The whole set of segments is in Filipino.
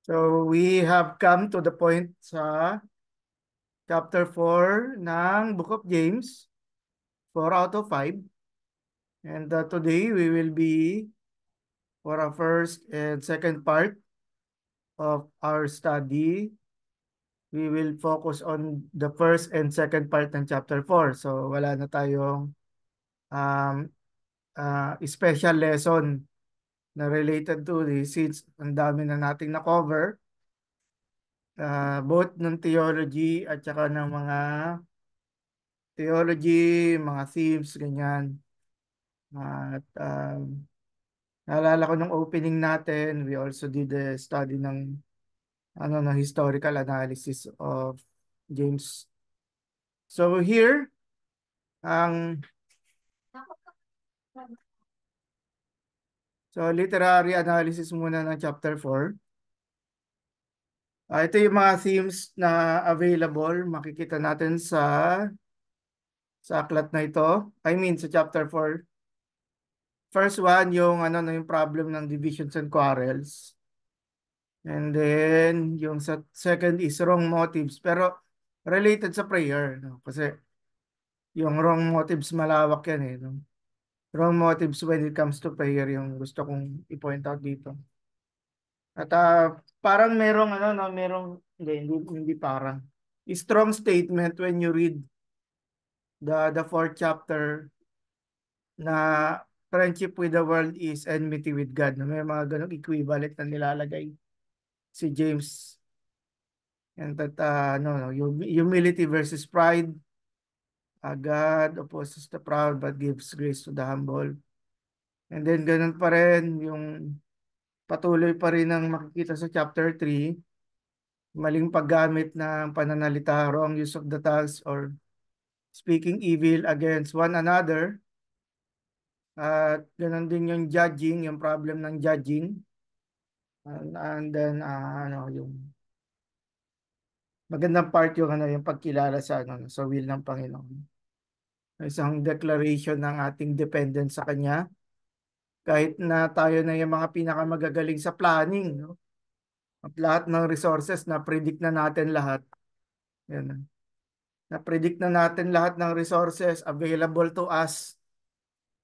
So we have come to the point sa chapter 4 ng Book of James, 4 out of 5. And today we will be for our first and second part of our study. We will focus on the first and second part ng chapter 4. So wala na tayong um, special lesson na related to this since ang dami na nating na-cover. Both ng theology at saka ng mga theology, mga themes, ganyan. At naalala ko nung opening natin, we also did a study ng historical analysis of James. So here, ang literary analysis muna ng chapter 4. Ito yung mga themes na available. Makikita natin sa aklat na ito. I mean, sa chapter 4. First one, yung yung problem ng divisions and quarrels. And then, yung sa second is wrong motives. Pero related sa prayer. No? Kasi yung wrong motives malawak yan eh. No? Wrong motives when it comes to prayer yung gusto kong i-point out dito. At parang merong hindi parang. Strong statement when you read the fourth chapter na friendship with the world is enmity with God. No? May mga ganong equivalent na nilalagay si James. And that humility versus pride. God opposes the proud but gives grace to the humble. And then ganun pa rin yung patuloy pa rin ang makikita sa chapter 3, maling paggamit ng pananalita, wrong use of the tongues or speaking evil against one another. At ganun din yung judging, yung problem ng judging. And then yung magandang part yung pagkilala sa will ng Panginoon. Isang declaration ng ating dependence sa Kanya. Kahit na tayo na yung mga pinakamagagaling sa planning, no? At lahat ng resources, na-predict na natin lahat. Yan. Na-predict na natin lahat ng resources available to us.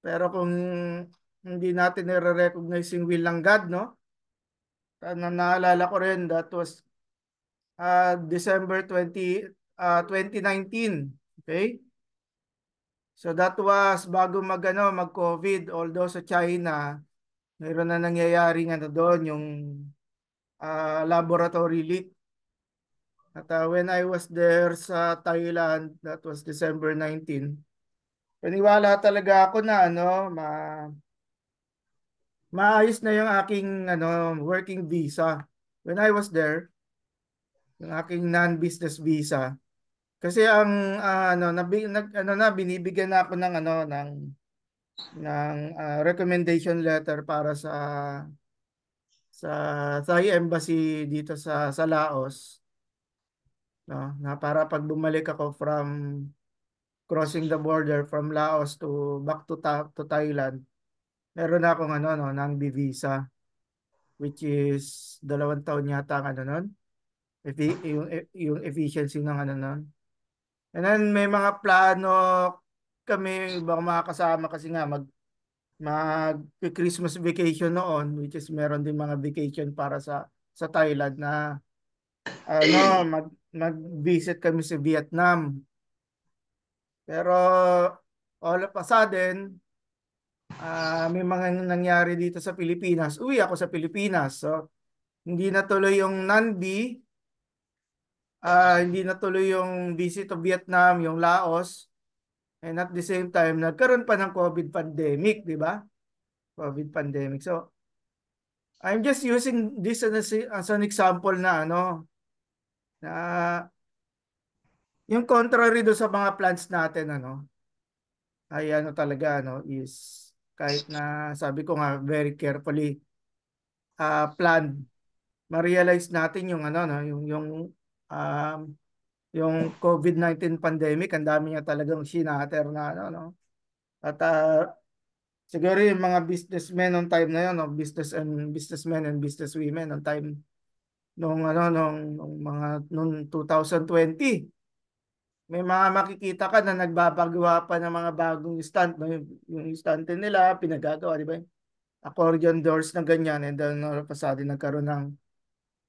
Pero kung hindi natin nire-recognize yung will ng God, no? Naalala ko rin, that was December 2019. Okay? So that was bago mag-COVID, although sa China, mayroon na nangyayaring doon, yung laboratory leak. At when I was there sa Thailand, that was December 19, paniwala talaga ako na maayos na yung aking working visa. When I was there, yung aking non-business visa. Kasi ang binibigyan na ako ng recommendation letter para sa Thai embassy dito sa Laos, no, na para pag bumalik ako from crossing the border from Laos to back to Thailand, meron na akong ng visa, which is 2 taon yata ang nun, yung efficiency ng nun. And then may mga plano kami ibang mga kasama kasi nga mag Christmas vacation noon, which is meron din mga vacation para sa Thailand na mag-visit kami sa Vietnam. Pero all of a sudden, may mga nangyari dito sa Pilipinas. Uwi ako sa Pilipinas. So hindi natuloy yung Nandi, hindi natuloy yung visit to Vietnam, yung Laos. And at the same time, nagkaroon pa ng COVID pandemic, di ba? COVID pandemic. So I'm just using this as an example na na yung contrary do sa mga plans natin ay talaga is kahit na sabi ko nga very carefully planned, ma-realize natin yung um, yung COVID-19 pandemic, ang dami niya talagang shinatter na at siguro yung mga businessmen on time na yun, businessmen and businesswomen on time, nung mga nung 2020. May mga makikita ka na nagbabagawa pa ng mga bagong stunt, no? Yung stunt nila pinagagawa, di ba? Accordion doors na ganyan, and then all of a sudden nagkaroon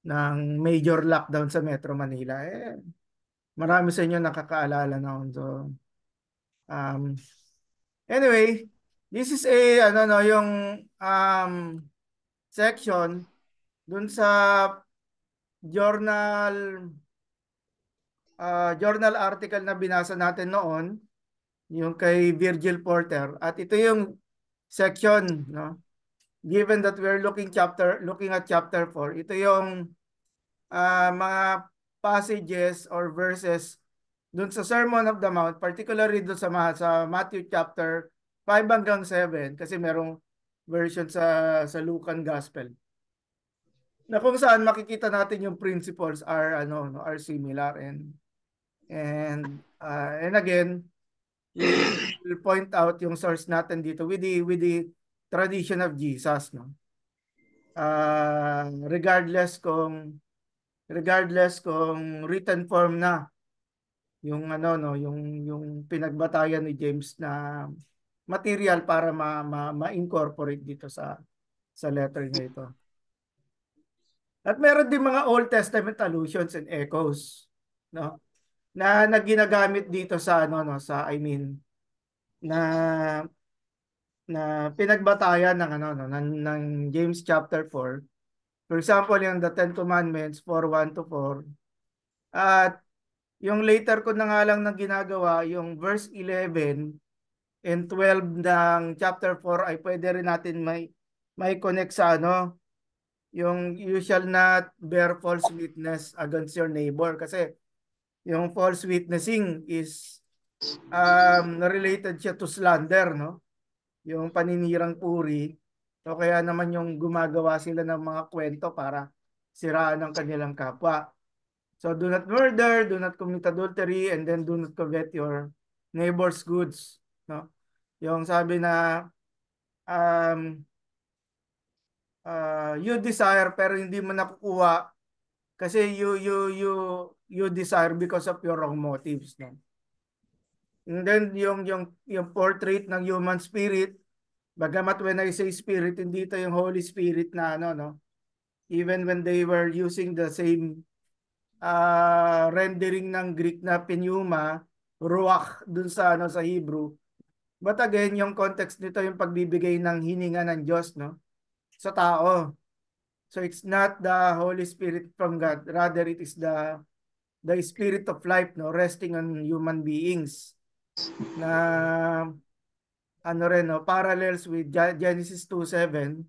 ng major lockdown sa Metro Manila. Marami sa inyo nakakaalala noon. So, um, anyway, this is a ano no yung um section dun sa journal journal article na binasa natin noon, yung kay Virgil Porter, at ito yung section, no? Given that we're looking at chapter 4, ito yung mga passages or verses dun sa Sermon of the Mount, particularly dun sa Matthew chapter 5 hanggang 7, kasi merong version sa Lucan Gospel, na kung saan makikita natin yung principles are ano no, are similar, and again we will point out yung source natin dito with the tradition of Jesus, no. Regardless kung written form na yung ano no, yung pinagbatayan ni James na material para ma-incorporate dito sa letter niya ito. At meron din mga Old Testament allusions and echoes, no, na ginagamit dito sa ano no, sa I mean na pinagbatayan ng ano no, ng James chapter 4. For example, yung the Ten Commandments 4:1 to 4. At yung later ko na nga lang na ginagawa, yung verse 11 and 12 ng chapter 4 ay pwede rin natin may connect sa ano, yung you shall not bear false witness against your neighbor, kasi yung false witnessing is related siya to slander, no? Yung paninirang puri. O kaya naman yung gumagawa sila ng mga kwento para siraan ang kanilang kapwa. So do not murder, do not commit adultery, and then do not covet your neighbor's goods, no? Yung sabi na um, you desire pero hindi mo nakukuha kasi you desire because of your wrong motives, no? And then yung portrait ng human spirit, bagamat when I say spirit, hindi ito yung Holy Spirit na ano no. Even when they were using the same rendering ng Greek na pneuma, ruach dun sa ano sa Hebrew. But again, yung context nito yung pagbibigay ng hininga ng Diyos, no, sa tao. So it's not the Holy Spirit from God, rather it is the spirit of life, no, resting on human beings, na ano rin no, parallels with Genesis 2:7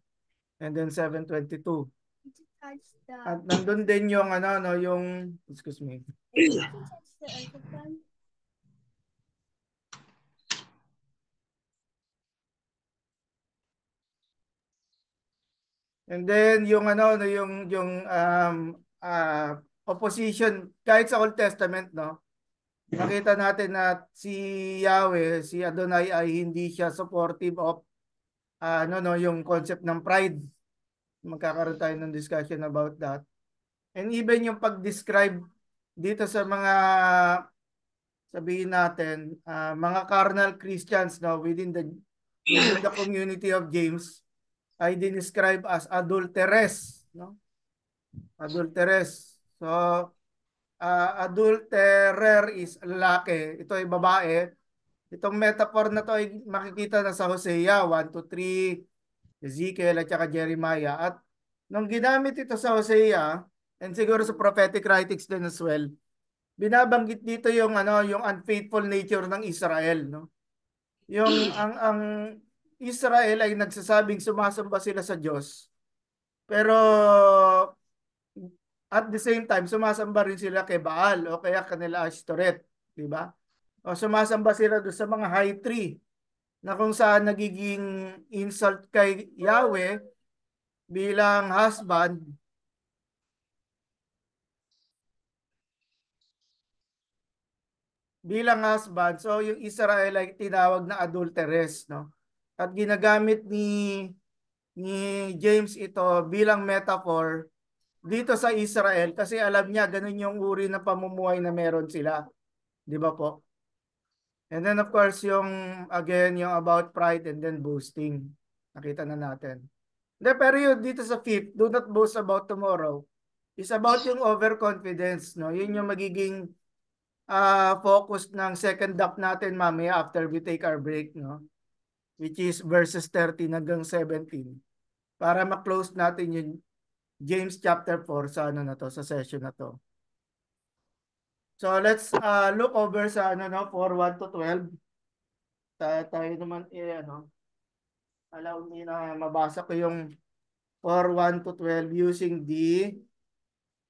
and then 7:22. At nandun din yung ano no, yung excuse me. And then yung ano no, opposition kahit sa Old Testament, no. Nakita natin na si Yahweh, si Adonai ay hindi siya supportive of ano no, yung concept ng pride. Magkakaroon tayo ng discussion about that. And even yung pag-describe dito sa mga sabihin natin mga carnal Christians, no, within the community of James ay dinescribe as adulteress, no? Adulteress. So adulterer is lalaki, ito ay babae. Itong metaphor na to ay makikita na sa Hosea 1 to 3, Ezekiel at saka Jeremiah. At nung ginamit ito sa Hosea, and siguro sa prophetic writings din as well, binabanggit dito yung ano, yung unfaithful nature ng Israel, no? Yung ang Israel ay nagsasabing sumasamba sila sa Diyos. Pero at the same time, sumasamba rin sila kay Baal o kaya kanila Ashtoreth, di ba? O sumasamba sila doon sa mga high tree na kung saan nagiging insult kay Yahweh bilang husband. So yung Israel ay tinawag na adulteress, no? At ginagamit ni James ito bilang metaphor dito sa Israel kasi alam niya ganun yung uri ng pamumuhay na meron sila. Di ba po? And then of course, yung again, yung about pride and then boasting. Nakita na natin. De, pero yun, dito sa fifth, do not boast about tomorrow, is about yung overconfidence. No? Yun yung magiging focus ng second half natin mamaya after we take our break. No? Which is verses 13 hanggang 17. Para ma-close natin yung James chapter 4 sa ano na to, sa session na to. So let's look over sa ano no, 4 1 to 12. Tayo naman ano, allow me na mabasa ko yung 4 1 to 12 using the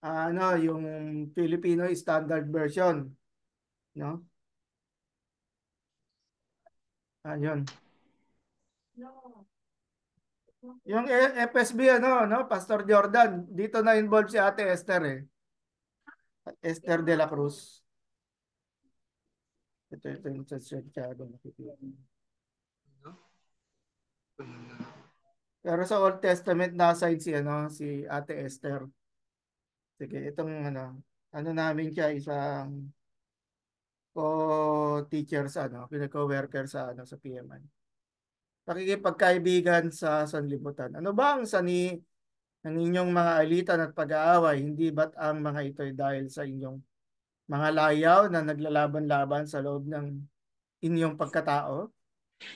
ano, yung Filipino Standard Version, no? Ayun. Yung FSB ano, no, Pastor Jordan, dito na involved si Ate Esther eh. Esther de la Cruz. Ito yung sa Santiago nakikita. Pero sa Old Testament nasa si ano, si Ate Esther. Sige, itong ano namin siya isang co-teacher sa ano, pinag-co-worker sa ano sa PMI. Pakikipagkaibigan sa sanlibutan. Ano ba ang sani ng inyong mga alitan at pag-aaway? Hindi ba't ang mga ito ay dahil sa inyong mga layaw na naglalaban-laban sa loob ng inyong pagkatao?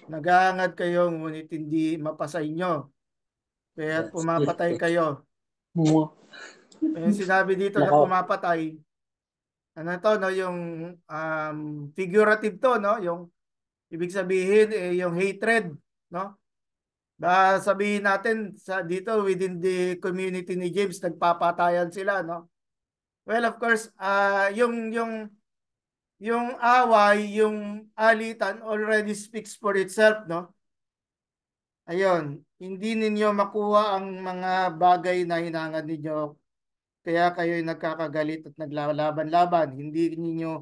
Nagahangad kayo ngunit hindi mapasa inyo. Kaya That's it. pumapatay kayo. Mwah. Yung sinabi dito na Nako. pumapatay, ano to, no, yung figurative to, no, yung ibig sabihin, yung hatred, no? Ba sabihin natin sa dito within the community ni James nagpapatayan sila, no? Well, of course, yung away, yung alitan already speaks for itself, no? Ayun, hindi ninyo makuha ang mga bagay na hinangad ninyo kaya kayo'y nagkakagalit at naglalaban-laban. Hindi ninyo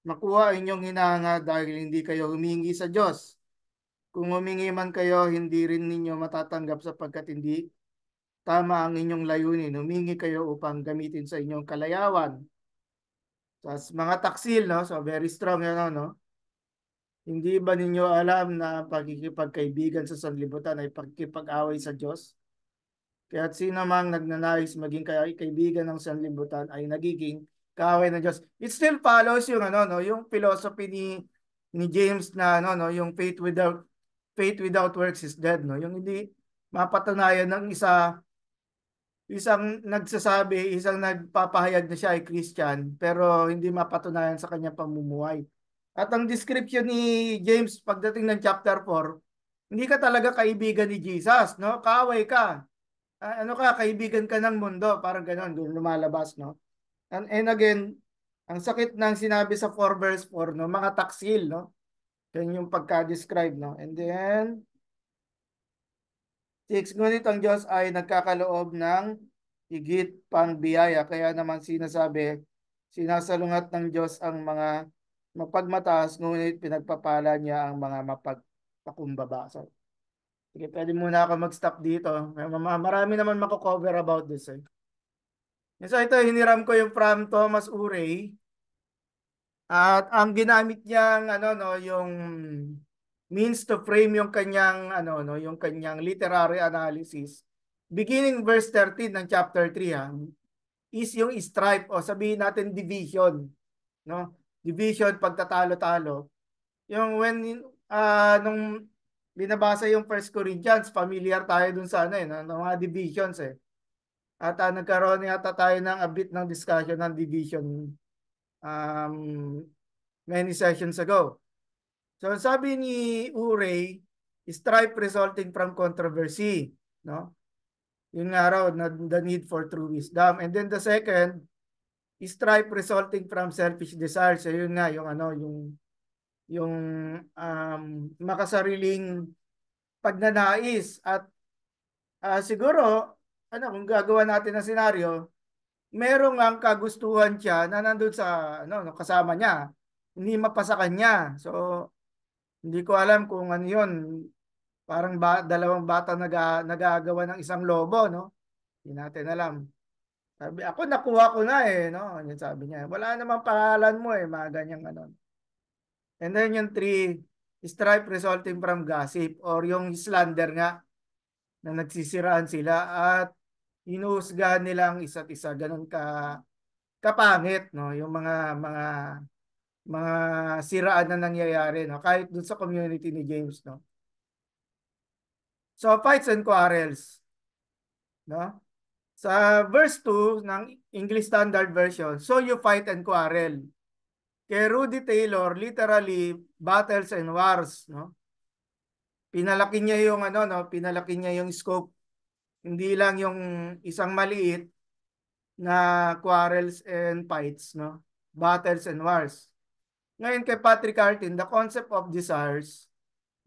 makuha ang inyong hinahanga dahil hindi kayo humingi sa Diyos. Kung humingi man kayo, hindi rin ninyo matatanggap sapagkat hindi tama ang inyong layunin. Humingi kayo upang gamitin sa inyong kalayawan. So, mga taksil, no? So, very strong yan, no? Hindi ba ninyo alam na pagkikipagkaibigan sa sanlibutan ay pagkikipag-away sa Diyos? Kaya sino mang nagnanais maging kaibigan ng sanlibutan ay nagiging kaaway ng Diyos. It still follows yung ano no, yung philosophy ni James na ano no, yung faith without works is dead no. Yung hindi mapatunayan ng isang nagsasabi, isang nagpapahayag na siya ay Christian pero hindi mapatunayan sa kanyang pamumuhay. At ang description ni James pagdating ng chapter 4, hindi ka talaga kaibigan ni Jesus, no? Kaaway ka. Ano ka, kaibigan ka ng mundo, parang gano'n, doon lumalabas, no? And again, ang sakit ng sinabi sa 4 verse 4, no? Mga taksil, no? Yan yung pagka-describe, no? And then, 6, ngunit ang Diyos ay nagkakaloob ng higit pang biyaya. Kaya naman sinasabi, sinasalungat ng Diyos ang mga mapagmataas, ngunit pinagpapala niya ang mga mapagpakumbaba. So, sige, pwede muna ako mag-stop dito. Marami naman mako-cover about this, eh. So ito, hiniram ko yung from Thomas Urey. At ang ginamit niyang ano no, yung means to frame yung kanyang ano no, yung kanyang literary analysis. Beginning verse 13 ng chapter 3 ha, is yung stripe o sabihin natin division, no? Division pagtatalo-talo. Yung when nung binabasa yung First Corinthians, familiar tayo dun sa ano ng mga divisions eh. At nagkaroon yata tayo ng a bit ng discussion ng division um, many sessions ago. So sabi ni Urey, strife resulting from controversy, no? Yung nga raw na the need for true wisdom. And then the second, strife resulting from selfish desires. So yun nga yung ano, yung makasariling pagnanais at siguro ano kung gagawa natin ng senaryo, merong ang kagustuhan siya na nandun sa ano kasama niya, hindi mapasa kanya. So hindi ko alam kung ano 'yon. Parang dalawang bata nagagawa ng isang lobo, no? Hindi natin alam. Sabi, ako nakuha ko na eh, no? Yun sabi niya. Wala namang pangalan mo eh, mga ganyang ano. And then yung three, strife resulting from gossip or yung slander nga na nagsisiraan sila at hinuhusgahan nilang isa't isa. Ganun kapangit, no? Yung mga siraan na nangyayari, no? Kahit dun sa community ni James, no? So, fights and quarrels, no? Sa verse 2 ng English Standard Version, so you fight and quarrel. Kay Rudy Taylor, literally, battles and wars, no? Pinalaki niya yung ano, no? Pinalaki niya yung scope. Hindi lang yung isang maliit na quarrels and fights, no? Battles and wars. Ngayon kay Patrick Cartin, the concept of desires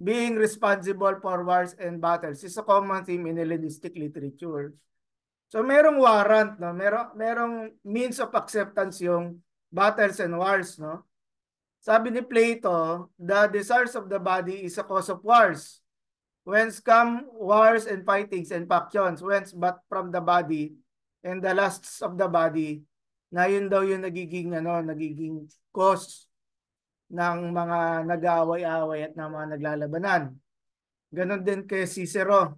being responsible for wars and battles is a common theme in Hellenistic literature. So merong warrant, no? Merong means of acceptance yung battles and wars, no? Sabi ni Plato, the desires of the body is a cause of wars. Whence come wars and fightings and factions? Whence but from the body and the lusts of the body? Na yun daw yung nagiging cause ng mga nag-aaway-away at ng mga naglalabanan. Ganon din kay Cicero.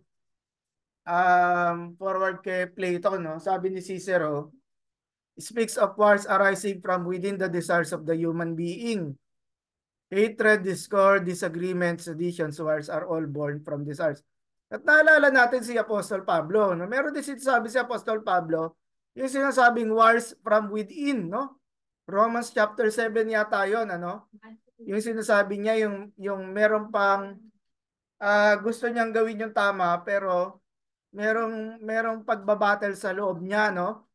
Forward kay Plato, no? Sabi ni Cicero, speaks of wars arising from within the desires of the human being. Hatred, discord, disagreements, seditions, wars are all born from desires. At naalala natin si Apostol Pablo, no? Meron din sinasabi si Apostol Pablo, yung sinasabing wars from within, no? Romans chapter 7 yata yun, ano? Yung sinasabi niya, yung meron pang gusto niyang gawin yung tama, pero merong pagbabattle sa loob niya, no?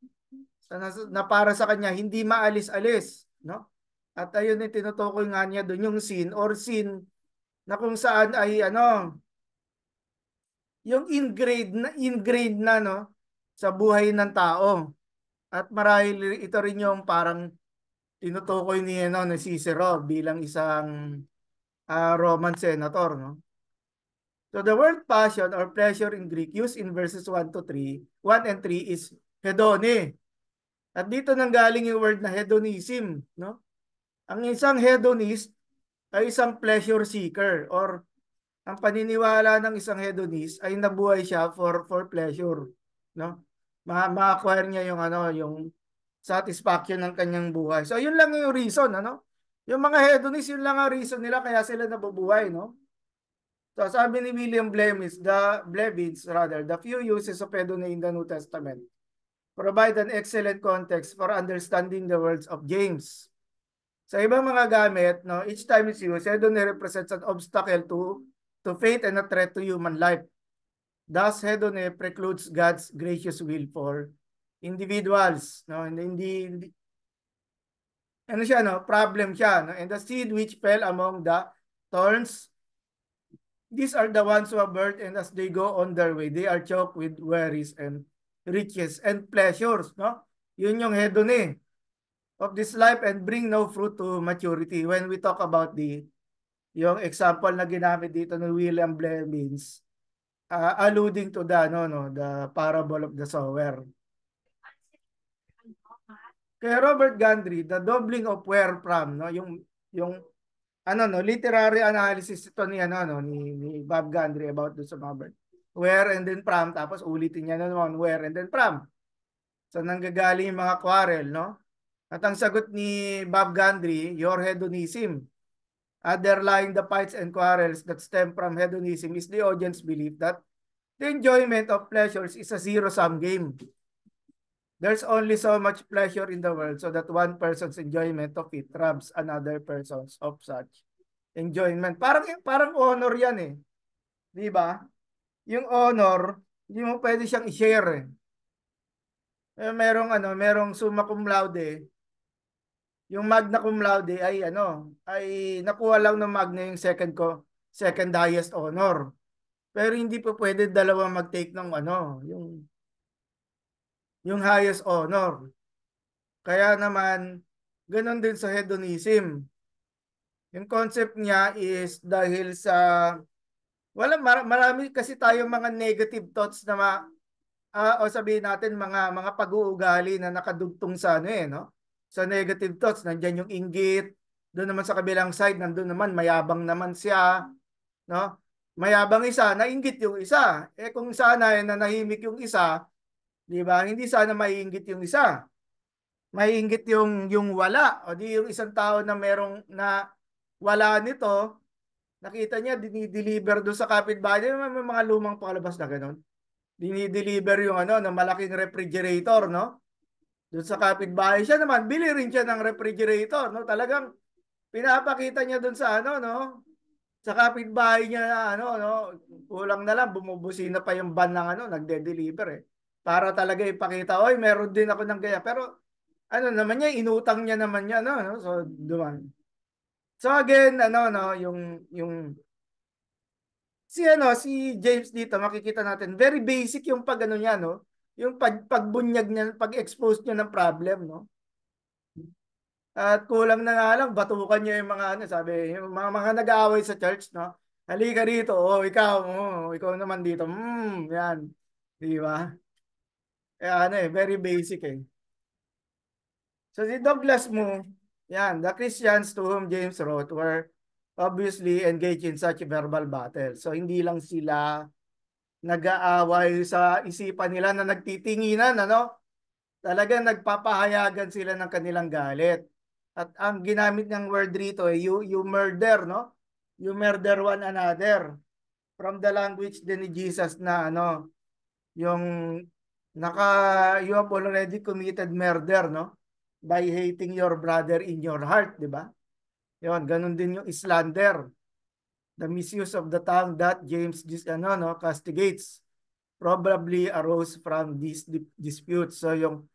Na para sa kanya, hindi maalis-alis, no? At ayun yung tinutukoy nga niya doon, yung sin or sin na kung saan ay ano, yung ingrained na no sa buhay ng tao. At marahil ito rin yung parang tinutukoy ni ano ni Cicero bilang isang Roman senator, no. So the word passion or pleasure in Greek used in verses 1 to 3, 1 and 3 is hedone. At dito nanggaling yung word na hedonism, no? Ang isang hedonist ay isang pleasure seeker or ang paniniwala ng isang hedonist ay nabuhay siya for pleasure, no? Ma-acquire niya yung ano, yung satisfaction ng kanyang buhay. So yun lang yung reason, ano? Yung mga hedonist, yun lang ang reason nila kaya sila nabubuhay, no? So sabi ni William Blevins, the few uses of hedony in the New Testament provide an excellent context for understanding the words of James. Sa ibang mga gamit, no, each time it's used, hedony represents an obstacle to faith and a threat to human life. Thus, hedony precludes God's gracious will for individuals. No? Hindi, ano siya, no? Problem siya. No? And the seed which fell among the thorns, these are the ones who are birthed, and as they go on their way, they are choked with worries and riches and pleasures. No? Yun yung hedony of this life and bring no fruit to maturity. When we talk about yung example na ginamit dito ni William Blevins, alluding to the parable of the sower. Kay Robert Gundry, the doubling of where from, no, yung literary analysis ito ni Bob Gundry about the sa mga bird. Where and then from, tapos ulitin niya naman where and then from. So nanggagaling yung mga quarrel, no? At ang sagot ni Bob Gundry, your hedonism. Underlying the fights and quarrels that stem from hedonism is the audience belief that the enjoyment of pleasures is a zero-sum game. There's only so much pleasure in the world so that one person's enjoyment of it robs another person's of such enjoyment. Parang honor yan eh. Di ba? Yung honor, hindi mo pwede siyang i-share eh. Merong summa cum laude. Yung magna cum laude ay nakuha lang ng magna yung second highest honor. Pero hindi po pwede dalawa mag-take ng yung highest honor. Kaya naman ganun din sa hedonism. Yung concept niya is dahil sa marami kasi tayo mga negative thoughts na o sabihin natin mga pag-uugali na nakadugtong sa ano no? Sa negative thoughts, nandiyan yung inggit. Doon naman sa kabilang side, nandoon naman mayabang naman siya, no? Mayabang isa, nainggit yung isa. Kung sana nanahimik yung isa, 'di ba? Hindi sana maiinggit yung isa. Maiinggit yung wala. O di yung isang tao na merong na wala nito, nakita niya dinideliver doon sa kapitbahay, may mga lumang palabas na gano'n. Dinideliver yung ano, ng malaking refrigerator, no? Doon sa kapitbahay siya naman, bili rin siya ng refrigerator, no? Talagang pinapakita niya doon sa ano, no? Sa kapitbahay niya na ano, no? Kulang na lang, bumubusina pa yung van ng ano, nagde-deliver eh. Para talaga ipakita, oy, meron din ako ng gaya. Pero ano naman niya, inutang niya naman niya, no? So, duman. So again, ano, no, si James dito, makikita natin, very basic yung pag ano niya, no? Yung pagbunyag niya, pag-expose niya ng problem, no? At kulang na nga lang, batukan niya yung mga ano, sabi, yung mga nag-aaway sa church, no? Halika rito, ikaw naman dito. Yan. Di ba? Kaya ano very basic eh. So si Douglas Moo, yan, the Christians to whom James wrote were obviously engaged in such verbal battle. So hindi lang sila nag-aaway sa isipan nila na nagtitinginan, ano? Talagang nagpapahayagan sila ng kanilang galit. At ang ginamit ng word rito ay you murder, no? You murder one another. From the language din ni Jesus na ano, yung you have already committed murder, no? By hating your brother in your heart, di ba? Yon, ganun din yung slander. The misuse of the tongue that James castigates probably arose from these disputes. So yung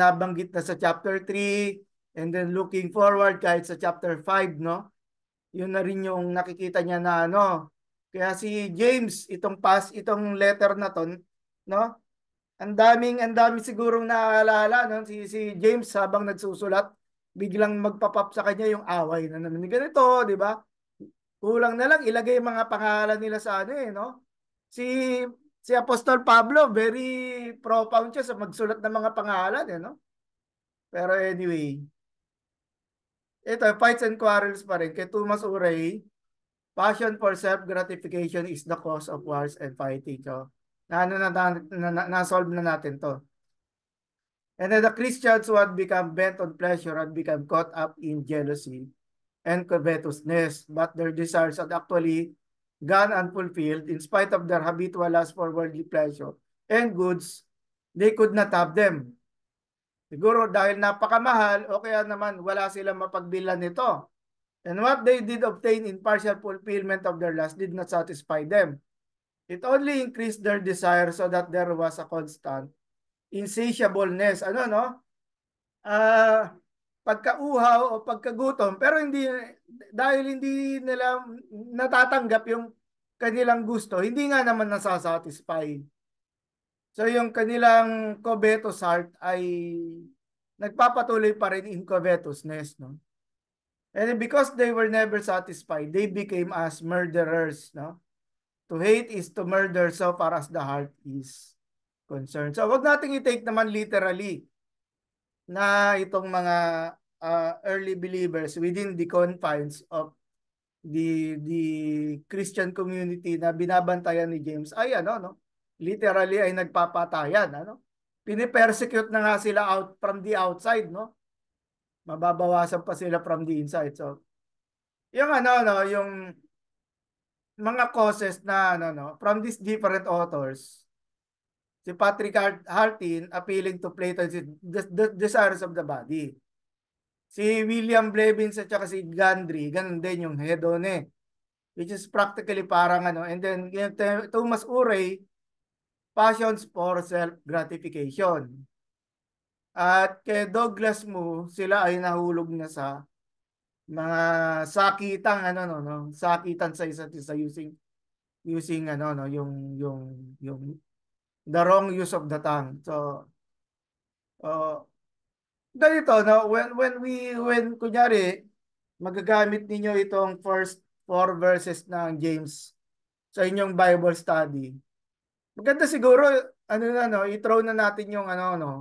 nabanggit na sa chapter 3 and then looking forward kahit sa chapter 5, no? Yun na rin yung nakikita niya na ano. Kaya si James, itong letter na to, no? Ang dami sigurong naaalala, no? Si James habang nagsusulat, biglang magpapap sa kanya yung away na naman ganito, di ba? Kulang na lang ilagay yung mga pangalan nila sa ano no? Si si Apostol Pablo, very profound siya sa magsulat ng mga pangalan no? Pero anyway, ito, fights and quarrels pa rin. Kay Thomas Uray, passion for self-gratification is the cause of wars and fighting. So, na-solve na natin to. And then the Christians who had become bent on pleasure had become caught up in jealousy and covetousness, but their desires had actually gone unfulfilled in spite of their habitual lust for worldly pleasure and goods, they could not have them. Siguro dahil napakamahal o kaya naman wala silang mapagbilan nito. And what they did obtain in partial fulfillment of their lust did not satisfy them. It only increased their desire so that there was a constant insatiableness. Ano, no? Pagkauhaw o pagkagutom, pero dahil hindi nila natatanggap yung kanilang gusto, hindi nga naman nasasatisfy. So yung kanilang covetous heart ay nagpapatuloy pa rin in covetousness, no? And because they were never satisfied, they became as murderers, no? To hate is to murder so far as the heart is concerned. So wag nating i-take naman literally na itong mga early believers within the confines of the Christian community na binabantayan ni James ay ano no, literally ay nagpapatayan, ano? Pinipersecute na nga sila out from the outside, no? Mababawasan pa sila from the inside. So, yung ano no, yung mga causes na ano no, from these different authors, si Patrick Hartin appealing to Plato's the desires of the body. Si William Blevins at saka si Gundry, ganun din yung hedone, which is practically parang ano. And then Thomas Uray, passions for self-gratification. At kay Douglas Moo, sila ay nahulog na sa mga sakitang ano no, sakitan sa isa't isa using ano no, yung the wrong use of the tongue. So ganito no, when kunyari magagamit ninyo itong first 4 verses ng James sa inyong Bible study. Maganda siguro ano na no, i-throw na natin yung ano no,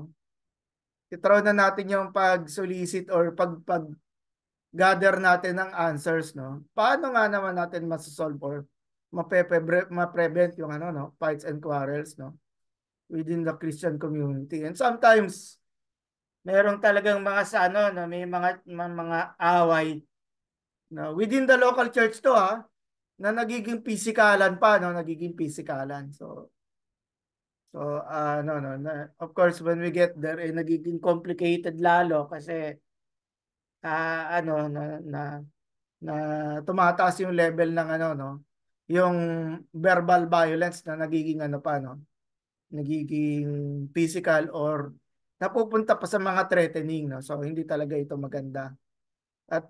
i-throw na natin yung pag-solicit or pag gather natin ng answers no. Paano nga naman natin masosolve or ma-prevent yung ano no, fights and quarrels no within the Christian community. And sometimes merong talagang mga sa ano no, may mga away no within the local church to ha na nagiging pisikalan pa no, nagiging pisikalan. No no of course when we get there eh, nagiging complicated lalo kasi ano na tumataas yung level ng ano no, yung verbal violence na nagiging ano pa no, nagiging physical or napupunta pa sa mga threatening no. So hindi talaga ito maganda. At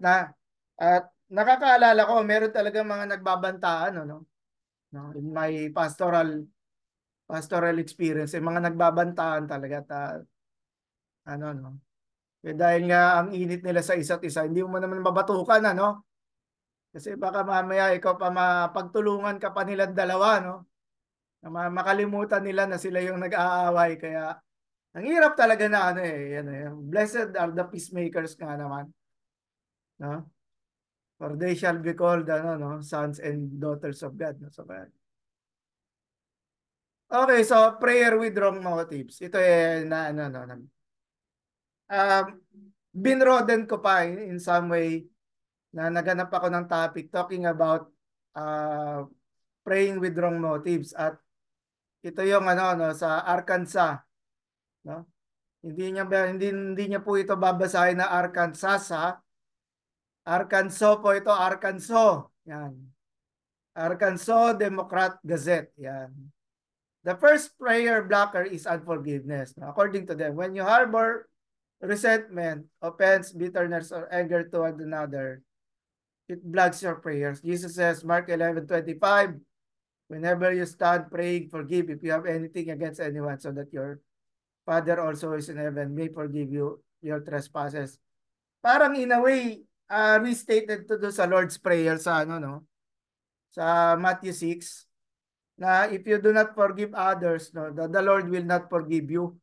nakakaalala ko meron talaga mga nagbabantaan no, no in my pastoral experience, yung mga nagbabantaan talaga ano no. Eh, dahil nga ang init nila sa isa't isa, hindi mo naman mabatukan ano. Kasi baka mamaya ikaw pa mapagtulungan ka pa nilang dalawa no. Na makalimutan nila na sila yung nag-aaway kaya ang hirap talaga na ano eh, yan eh. Blessed are the peacemakers nga naman, no? For they shall be called ano no, sons and daughters of God, no? So, okay, so prayer with wrong motives. Ito eh na ano no, um, binroden ko pa in some way na naganap ako ng topic talking about uh, praying with wrong motives at ito yung ano no sa Arkansas no. Hindi niya po ito babasahin na Arkansas ha. Arkansas po ito, Arkansas. Yan. Arkansas Democrat Gazette. Yan. The first prayer blocker is unforgiveness. No? According to them, when you harbor resentment, offense, bitterness, or anger toward another, it blocks your prayers. Jesus says, Mark 11:25, whenever you stand praying, forgive if you have anything against anyone, so that your Father also is in heaven may forgive you your trespasses. Parang in a way, restated to do sa Lord's Prayer sa ano no, sa Matthew 6 na if you do not forgive others no, the Lord will not forgive you.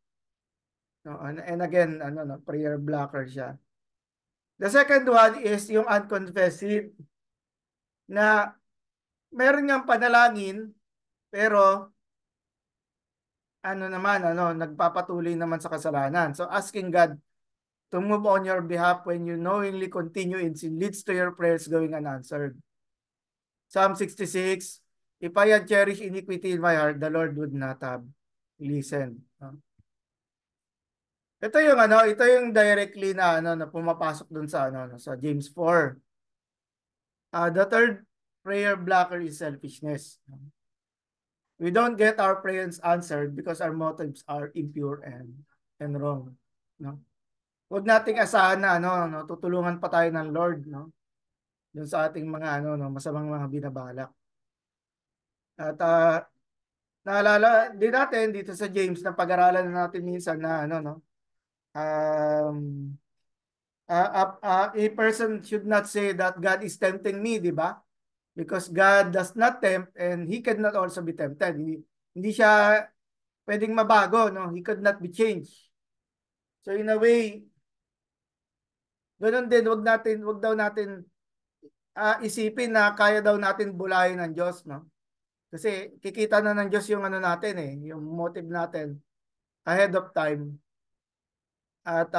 No, and again ano no, prayer blocker siya. The second one is yung unconfessed sin na meron niyang panalangin pero ano naman ano nagpapatuloy naman sa kasalanan. So asking God to move on your behalf when you knowingly continue in sin leads to your prayers going unanswered. Psalm 66, if I had cherished iniquity in my heart, the Lord would not have listened. Ito yung directly na ano na pumapasok dun sa ano sa James 4. The third prayer blocker is selfishness. We don't get our prayers answered because our motives are impure and wrong, no? Huwag nating asahan na ano no, tutulungan pa tayo ng Lord no dun sa ating mga ano no masamang mga binabalak. At naalala din natin dito sa James na pag-aralan natin minsan na ano no um, a person should not say that God is tempting me, di ba? Because God does not tempt and he cannot also be tempted. Hindi siya pwedeng mabago, no? He could not be changed. So in a way, ganoon din, wag daw natin isipin na kaya daw natin bulayin ng Diyos, no? Kasi kikita na ng Diyos yung ano natin eh, yung motive natin ahead of time. At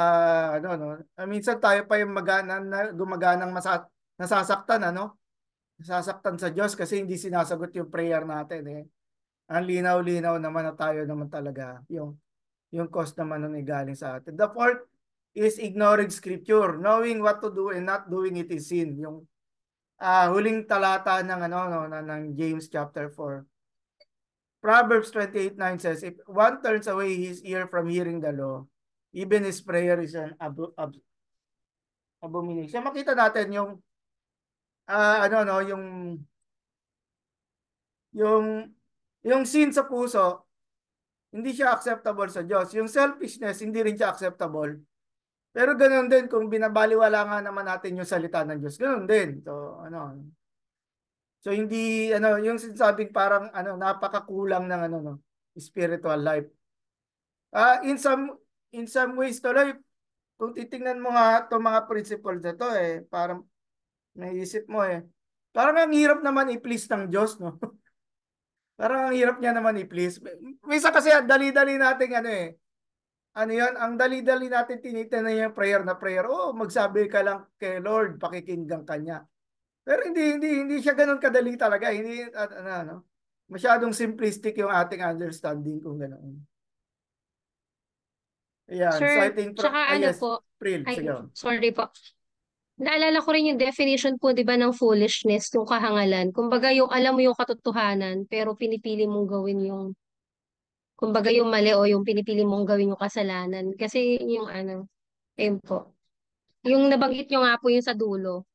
ano no, minsan tayo pa yung gumaganang nasasaktan ano? Nasasaktan sa Diyos kasi hindi sinasagot yung prayer natin eh. Ang linaw-linaw naman na tayo naman talaga yung cause naman nun galing sa atin. The fourth is ignoring scripture, knowing what to do and not doing it is sin. Yung huling talata ng ano no ng James chapter 4. Proverbs 28:9 says, if one turns away his ear from hearing the law, even his prayer is an abomination. Makita natin yung ano no, yung yung sin sa puso, hindi siya acceptable sa Diyos. Yung selfishness, hindi rin siya acceptable. Pero ganoon din kung binabaliwala nga naman natin yung salita ng Diyos, ganoon din. So ano. So hindi ano, yung sinasabing parang ano napakakulang ng ano no. spiritual life. In some ways tuloy, kung titingnan mo nga itong mga principles na to parang naisip mo parang ang hirap naman i-please ng Diyos, no? Parang ang hirap niya naman i-please. Minsan kasi ang dali-dali natin ano yan, ang dali-dali natin tinitingnan yung prayer na prayer. Oh, magsabi ka lang kay Lord, pakikinggan ka niya. Pero hindi siya ganoon kadali talaga. Hindi ano. Masyadong simplistic yung ating understanding kung ganoon. Ayan, Sir, citing from tsaka ano yes, po, Pril, sige. ay, sorry po. Naalala ko rin yung definition po, di ba, ng foolishness, yung kahangalan. Kumbaga, yung alam mo yung katotohanan, pero pinipili mong gawin yung, kumbaga, yung mali o yung pinipili mong gawin yung kasalanan. Kasi yung ano, ayun po. Yung nabanggit nyo nga po yung sa dulo,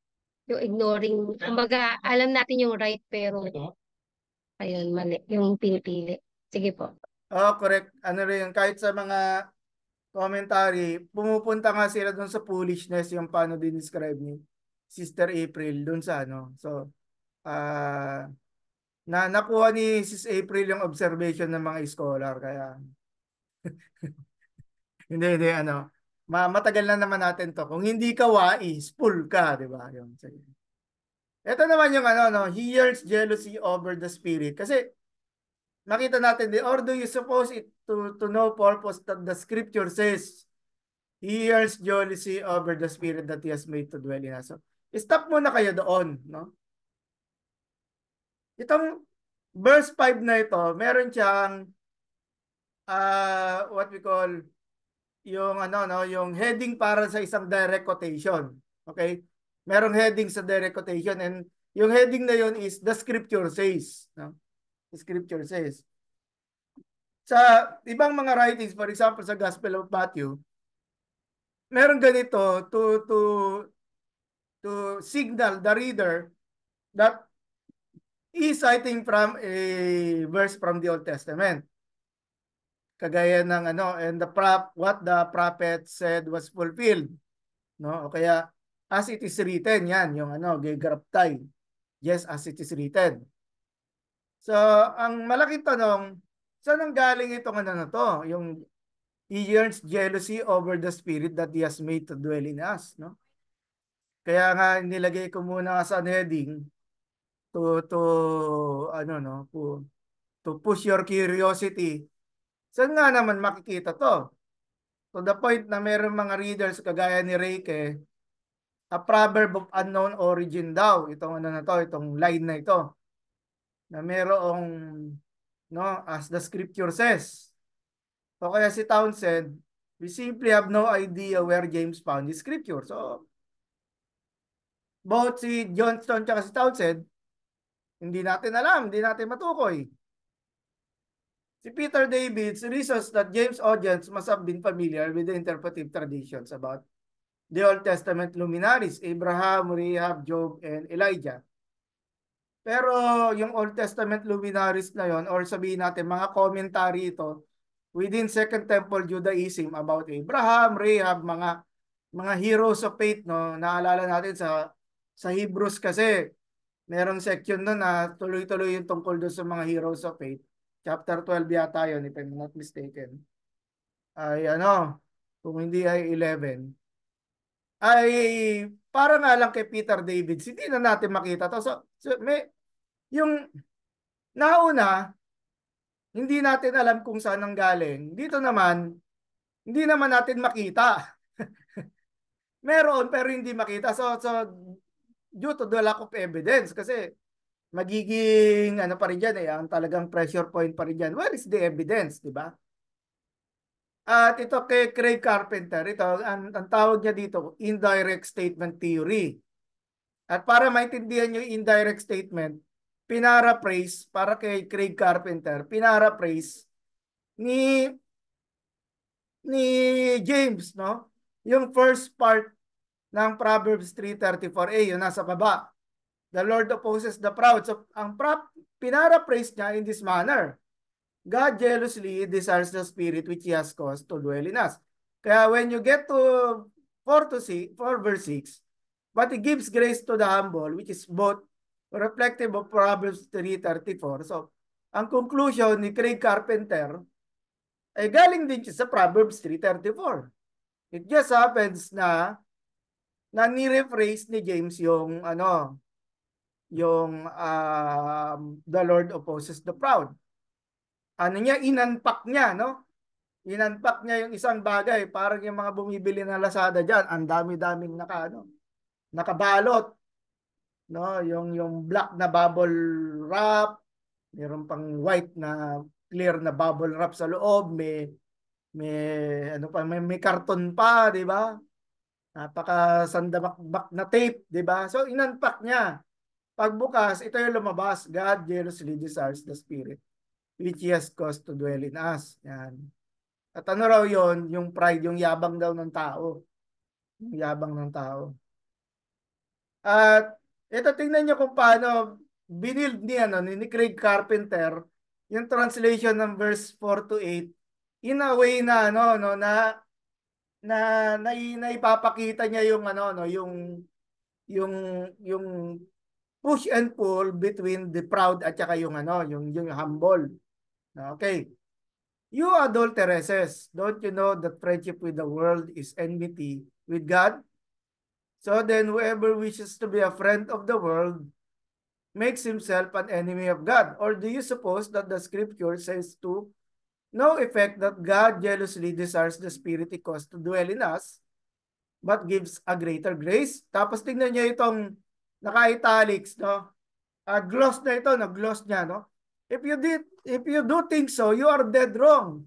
yung ignoring, kumbaga, alam natin yung right, pero, ayun, mali, yung pinipili. Sige po. Oh, correct. Ano rin, kahit sa mga commentary, pumupunta nga sila doon sa foolishness, yung paano din-describe ni Sister April doon sa ano. So, nakuha ni Sis April yung observation ng mga scholar. Kaya, hindi, ano. Matagal na naman natin to. Kung hindi ka wais, full ka, di ba? Yung, sige. Ito naman yung ano, no, he yearns jealousy over the spirit. Kasi, nakita natin, or do you suppose it to no purpose that the scripture says, he yearns jealousy over the spirit that he has made to dwell in us. So, stop muna kayo doon, no? Itong verse 5 na ito, meron siyang what we call yung ano no, yung heading para sa isang direct quotation. Okay? Merong heading sa direct quotation and yung heading na yun is the scripture says, no? The scripture says. Sa ibang mga writings, for example sa Gospel of Matthew, meron ganito to signal the reader that is citing from a verse from the Old Testament. Kagaya ng ano, and what the prophet said was fulfilled, no? O kaya as it is written, yan yung ano, gegraptay. Yes, as it is written. So, ang malaking tanong, saan ang galing itong ano na to? Yung he yearns jealousy over the spirit that he has made to dwell in us, no? Kaya nga nilagay ko muna sa heading to ano no, to push your curiosity. Saan nga naman makikita to? To the point na mayroong mga readers kagaya ni Reike, a proverb of unknown origin daw. Itong ano na to, itong line na ito. Na mayroong, no, as the scripture says. O kaya si Townsend, we simply have no idea where James found the scripture. So, both si Johnston at si Townsend, hindi natin alam, hindi natin matukoy. Si Peter Davids reasons that James' audience must have been familiar with the interpretive traditions about the Old Testament luminaries, Abraham, Rahab, Job, and Elijah. Pero yung Old Testament luminaries na yon, or sabihin natin mga commentary ito within Second Temple Judaism about Abraham, Rahab, mga heroes of faith, no? Naalala natin sa Hebrews kasi merong section doon na tuloy-tuloy yung tungkol doon sa mga heroes of faith. Chapter 12 yata yun, if I'm not mistaken. Ay ano, kung hindi ay 11. Ay para nga lang kay Peter Davids, hindi na natin makita to. So may, yung nauna, hindi natin alam kung saan ang galing. Dito naman, hindi naman natin makita. Meron pero hindi makita. So due to the lack of evidence kasi magiging ano pa rin dyan ang talagang pressure point pa rin dyan. Where is the evidence, di ba? At ito kay Craig Carpenter, ito ang tawag niya dito, indirect statement theory. At para maintindihan niyo yung indirect statement, pinaraphrase para kay Craig Carpenter, pinaraphrase ni ni James, no? Yung first part ng Proverbs 3:34a, yun nasa baba. The Lord opposes the proud. So, pinaraphrase niya in this manner. God jealously desires the spirit which He has caused to dwell in us. Kaya when you get to 4 verse 6, but He gives grace to the humble, which is both reflective of Proverbs 3:34. So, ang conclusion ni Craig Carpenter ay galing din siya sa Proverbs 3:34. It just happens na ni-rephrase ni James yung the Lord opposes the proud. Ano niya, inunpack niya, no? Inunpack niya yung isang bagay, parang yung mga bumibili na Lazada diyan, ang dami-daming nakabalot, no? Yung black na bubble wrap, meron pang white na clear na bubble wrap sa loob, may ano pa, may karton pa, di ba? Napaka sandamakbak na tape, di ba? So inunpack niya. Pagbukas, ito yung lumabas. God jealously desires the spirit which he has caused to dwell in us. Yan. At ano raw yon, yung pride, yung yabang daw ng tao. Yung yabang ng tao. At ito, tingnan nyo kung paano binild ni Craig Carpenter yung translation ng verse 4 to 8 in a way na na naipapakita niya yung yung yung push and pull between the proud at saka yung humble. Okay. You adulteresses, don't you know that friendship with the world is enmity with God? So then whoever wishes to be a friend of the world makes himself an enemy of God. Or do you suppose that the scripture says to no effect that God jealously desires the spirit he caused to dwell in us, but gives a greater grace? Tapos tingnan niyo itong naka-italics, no? Gloss na ito, gloss niya, no? If you do think so, you are dead wrong.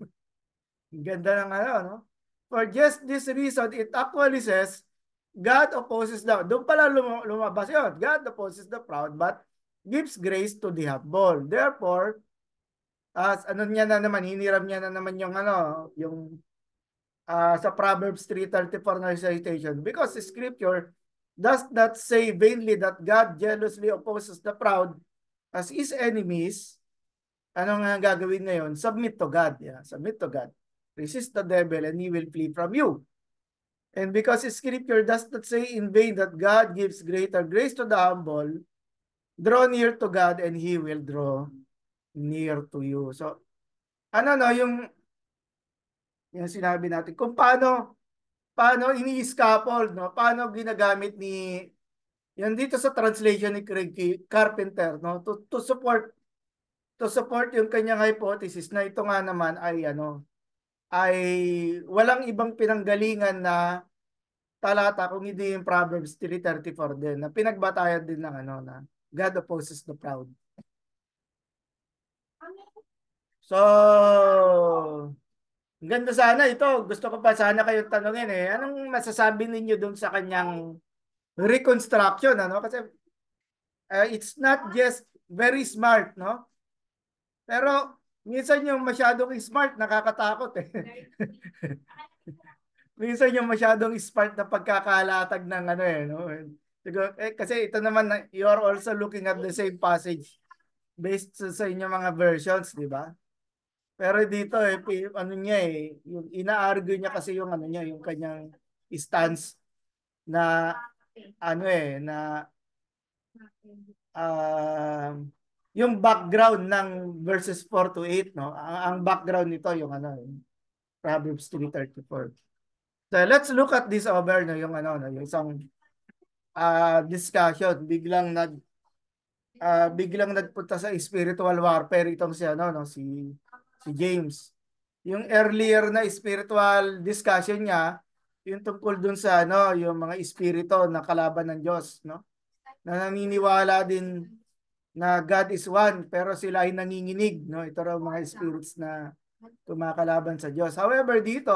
Ganda ng no? For just this reason, it actually says, God opposes doon pala lumabas yun. God opposes the proud, but gives grace to the humble. Therefore, as niya na naman, hiniram niya na naman yung sa Proverbs 3:34 na recitation. Because the scripture does not say vainly that God jealously opposes the proud as his enemies. Ano nga gagawin ngayon? Submit to God. Yeah, submit to God. Resist the devil and he will flee from you. And because scripture does not say in vain that God gives greater grace to the humble, draw near to God and he will draw near to you. So, yung sinabi natin, kung paano ini-scaffold, no? Paano ginagamit yan dito sa translation ni Craig Carpenter, no? To support yung kanyang hypothesis na ito nga naman ay walang ibang pinanggalingan na talata kung hindi yung Proverbs 3:34 din na pinagbatayan din ng na God opposes the proud. So, ganda sana ito. Gusto ko pa sana kayong tanungin eh. Anong masasabi ninyo dun sa kanyang reconstruction, Kasi it's not just very smart, no? Pero minsan yung masyadong smart nakakatakot eh. Minsan yung masyadong smart na pagkakalatag ng no? Siguro, kasi ito naman, you are also looking at the same passage based sa inyong mga versions, di ba? Pero dito niya yung ina-argue niya kasi yung niya, yung kanyang stance na na uh, yung background ng verses 4 to 8, no? Ang background nito yung yung Proverbs 3:34. So let's look at this over no yung yung isang discussion biglang nagpunta sa spiritual warfare itong si James. Yung earlier na spiritual discussion niya, yung tungkol dun sa yung mga espiritu na kalaban ng Diyos, no? Na naniniwala din na God is one pero sila ay nanginginig, no? Ito raw mga spirits na kumakalaban sa Diyos. However, dito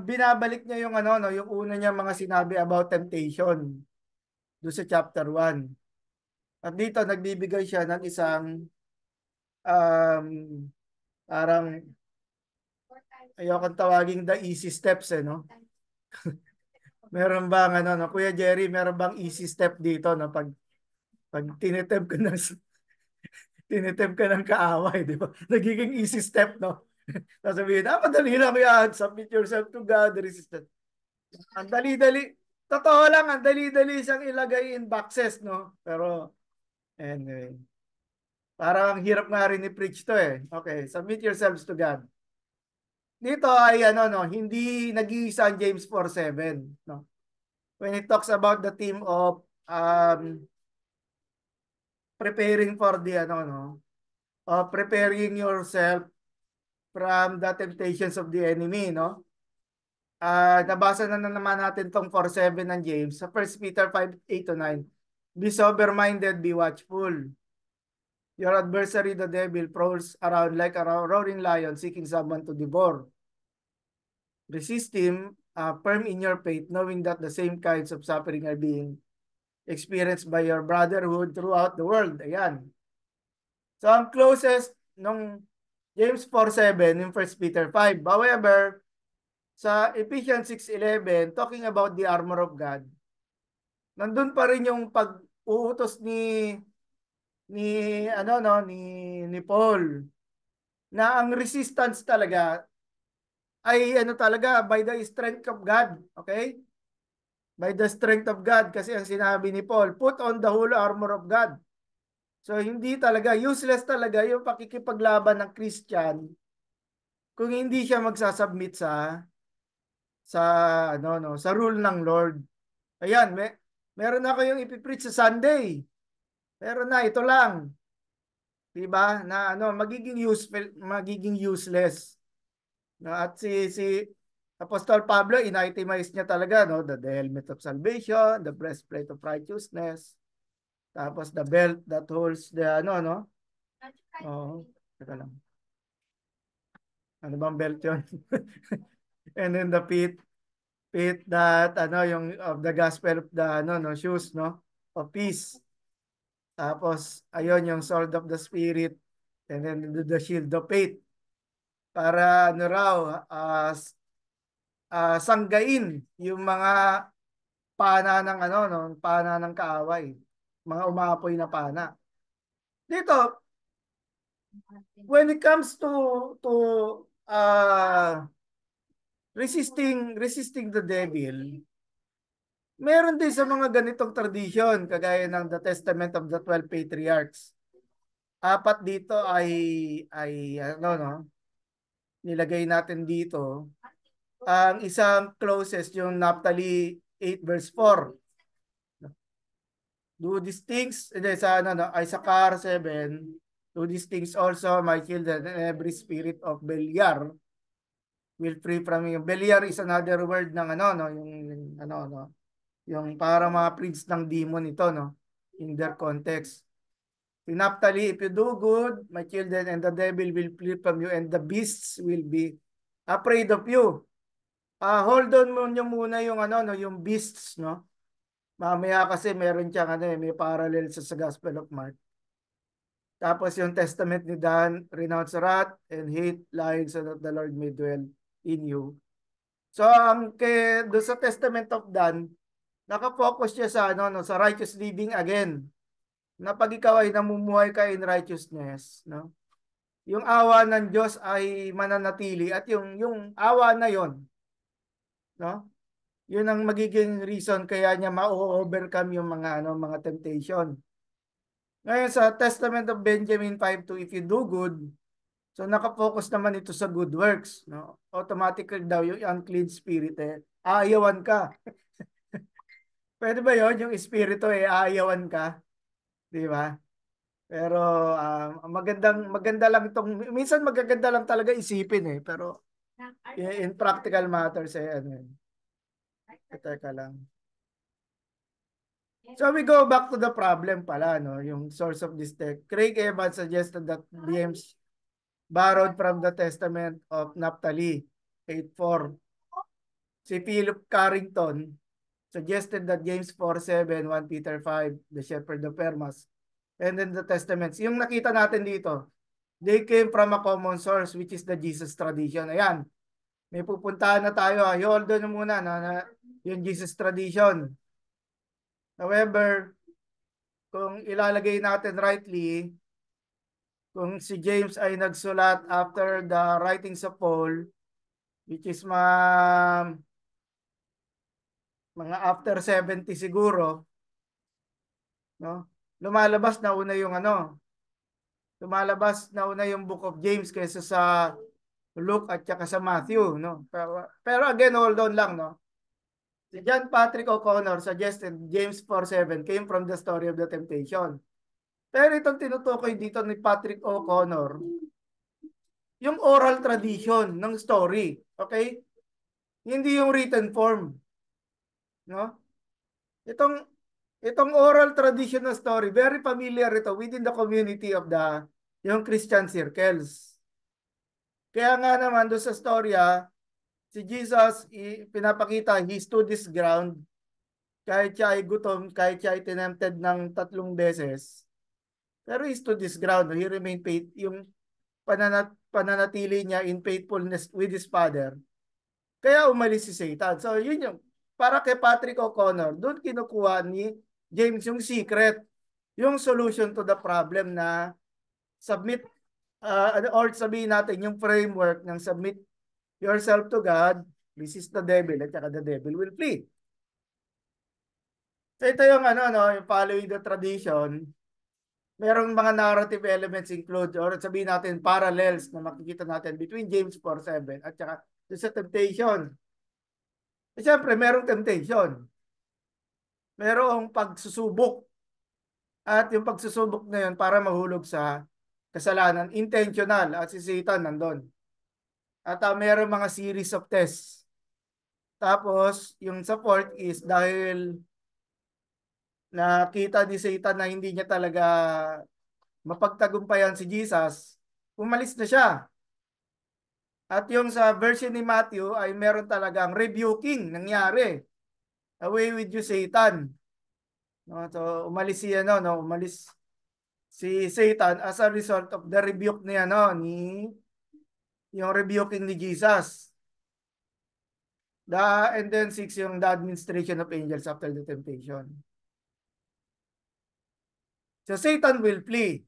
binabalik niya yung yung una niya mga sinabi about temptation do sa chapter 1. At dito nagbibigay siya ng isang um, parang ayokong tawaging the easy steps no? Meron bang no? Kuya Jerry, meron bang easy step dito no? Pag tinitempt ka ng kaaway, di ba? Nagiging easy step, no? Sasabihin, madali lang yan. Submit yourself to God, resistance. Ang dali-dali. Totoo lang, ang dali-dali siyang ilagay in boxes, no? Pero, anyway. Parang ang hirap nga rin i-preach to eh. Okay, submit yourselves to God. Dito ay ano no, hindi nag-iisa ang James 4:7, no. When it talks about the theme of preparing for the ano no, preparing yourself from the temptations of the enemy, no. Nabasa na naman natin tong 4:7 ng James sa 1 Peter 5:8-9. Be sober-minded, be watchful. Your adversary, the devil, prowls around like a roaring lion seeking someone to devour. Resist him, firm in your faith, knowing that the same kinds of suffering are being experienced by your brotherhood throughout the world. Ayan. So, ang closest nung James 4:7 yung 1 Peter 5. However, sa Ephesians 6:11, talking about the armor of God, nandun pa rin yung pag-uutos ni ano no ni Paul na ang resistance talaga ay ano talaga by the strength of God, okay? By the strength of God kasi ang sinabi ni Paul, put on the whole armor of God. So hindi talaga useless talaga yung pakikipaglaban ng Christian kung hindi siya magsasubmit sa ano no, sa rule ng Lord. Ayan, meron na kayong ipipreach sa Sunday. Meron na ito lang. 'Di ba? Na ano, magiging useful, magiging useless. No, at si Apostol Pablo initemize niya talaga no, the helmet of salvation, the breastplate of righteousness, tapos the belt that holds the ano no. Oh, teka lang. Ano bang belt 'yon? And then the feet that ano yung of the gospel of the ano no shoes no of peace. Tapos ayun yung sword of the spirit and then the shield of faith para ano raw sanggain yung mga pana ng ano no, pana ng kaaway, mga umapoy na pana. Dito, when it comes to resisting the devil, meron din sa mga ganitong tradisyon kagaya ng The Testament of the 12 Patriarchs. Apat dito ay ano no, nilagay natin dito. Ang isang closest yung Naphtali 8:4. Do these things, sa ano, no, Issachar 7, do these things also, my children, and every spirit of Beliar will free from you. Beliar is another word ng ano, no, yung ano, no, yung para mga prince ng demon ito, no, in their context. In Naphtali, if you do good, my children, and the devil will flee from you, and the beasts will be afraid of you. Hold on mo nyo muna yung ano, no, yung beasts, no. Mamaya kasi meron siyang ano, may parallel sa Gospel of Mark. Tapos yung testament ni Dan, renounce wrath and hate, lying so that the Lord may dwell in you. So ang do sa testament of Dan, nakafocus siya sa ano no, sa righteous living again. Na pag ikaw ay namumuhay ka in righteousness, no? Yung awa ng Diyos ay mananatili at yung awa na yon, no? Yun ang magiging reason kaya niya ma-overcome yung mga ano, mga temptation. Ngayon sa Testament of Benjamin 5:2, if you do good, so nakafocus naman ito sa good works, no? Automatically daw yung unclean spirit aayawan ka. Pwede ba 'yon yung espiritu aayawan ka, 'di ba? Pero maganda lang itong minsan magaganda lang talaga isipin pero in practical matters ano. Teka lang. So we go back to the problem pala no, yung source of this text. Craig Evans suggested that James borrowed from the Testament of Naphtali 8:4. Si Philip Carrington suggested that James 4:7, 1 Peter 5, the shepherd of Hermas, and then the Testaments. Yung nakita natin dito, they came from a common source which is the Jesus tradition. Ayan, may pupuntahan na tayo. Hold on muna na yung Jesus tradition. However, kung ilalagay natin rightly, kung si James ay nagsulat after the writings of Paul, which is mga after 70 siguro, no? Lumalabas na una yung ano, Lumalabas na una yung Book of James kaysa sa Luke at saka sa Matthew, no? Pero again, hold on lang, no? Si John Patrick O'Connor suggested James 4:7 came from the story of the temptation. Pero itong tinutukoy dito ni Patrick O'Connor, yung oral tradition ng story, okay? Hindi yung written form, no? Itong itong oral tradition ng story, very familiar ito within the community of the yung Christian circles. Kaya nga naman doon sa storya, si Jesus pinapakita he stood his ground kahit siya ay gutom, kahit siya ay tinempted ng 3 beses. Pero he stood his ground, he remained faith, yung pananatili niya in faithfulness with his father. Kaya umalis si Satan. So yun yung, para kay Patrick O'Connor, doon kinukuha ni James yung secret, yung solution to the problem na submit, or sabihin natin yung framework ng submit yourself to God, resist the devil, at saka the devil will flee. So ito yung yung following the tradition. Merong mga narrative elements include or sabihin natin parallels na makikita natin between James 4:7 at saka sa temptation. Siyempre, merong temptation. Merong pagsusubok. At yung pagsusubok na yun para mahulog sa kasalanan, intentional at si Satan nandun. At merong mga series of tests. Tapos, yung sa fourth is dahil nakita ni Satan na hindi niya talaga mapagtagumpayan si Jesus, umalis na siya. At yung sa version ni Matthew ay meron talagang rebuking nangyari. Away with you, Satan. No, so umalis siya umalis si Satan as a result of the rebuke niya ni yung rebuking ni Jesus. And then 6 yung the administration of angels after the temptation. So Satan will flee.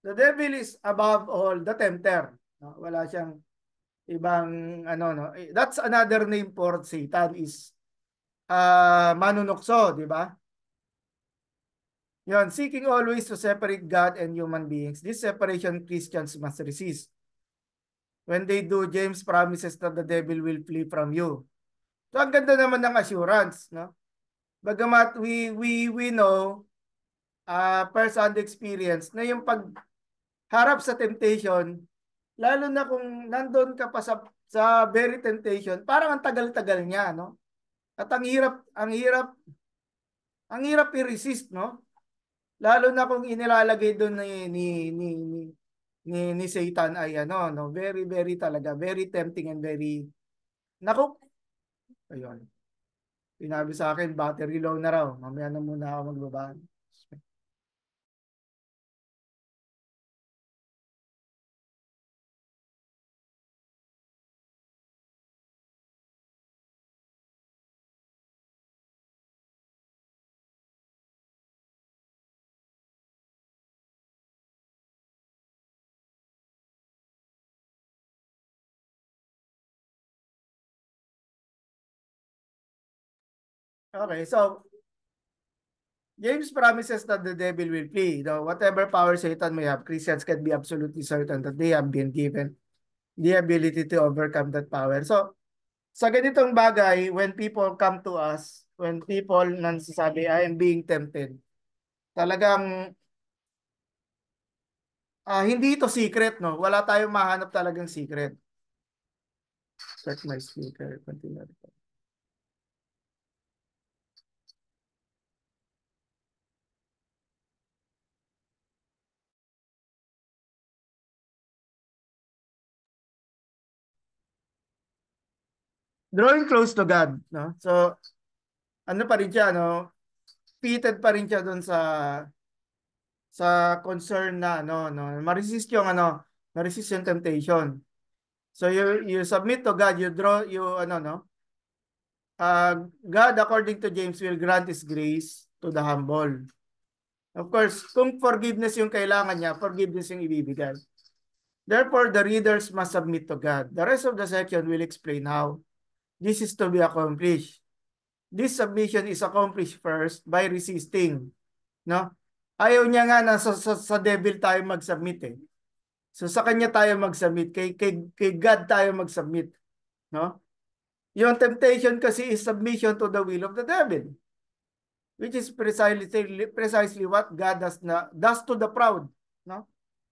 The devil is above all the tempter. No, wala siyang ibang That's another name for Satan is manunukso, di ba? Yon, seeking always to separate God and human beings. This separation Christians must resist. When they do, James promises that the devil will flee from you. So ang ganda naman ng assurance, no? Bagamat we know first-hand experience na yung pagharap sa temptation, lalo na kung nandun ka pa sa very temptation, parang ang tagal-tagal niya, no? At ang hirap i-resist, no? Lalo na kung inilalagay doon ni Satan ay very very talaga, very tempting and very naku, ayun. Sinabi sa akin, battery low na raw. Mamaya na muna ako magbaba. Okay, so James promises that the devil will flee. Whatever power Satan may have, Christians can be absolutely certain that they have been given the ability to overcome that power. So, sa ganitong bagay, when people come to us, when people nagsasabi, I am being tempted, talagang hindi ito secret, no? Wala tayong mahanap talagang secret. Check my speaker. Continue. Drawing close to God, no? So, ano pa rin siya, no? Fitted pa rin siya doon sa concern na ma-resist yung ma-resist yung temptation. So you submit to God, you draw God according to James will grant his grace to the humble. Of course, kung forgiveness yung kailangan niya, forgiveness yung ibibigay. Therefore, the readers must submit to God. The rest of the section will explain how this is to be accomplished. This submission is accomplished first by resisting, no? Ayaw niya nga na sa devil tayo mag-submit eh. So sa kanya tayo mag-submit, kay God tayo mag-submit, no? Yung temptation kasi is submission to the will of the devil, which is precisely what God does to the proud, no?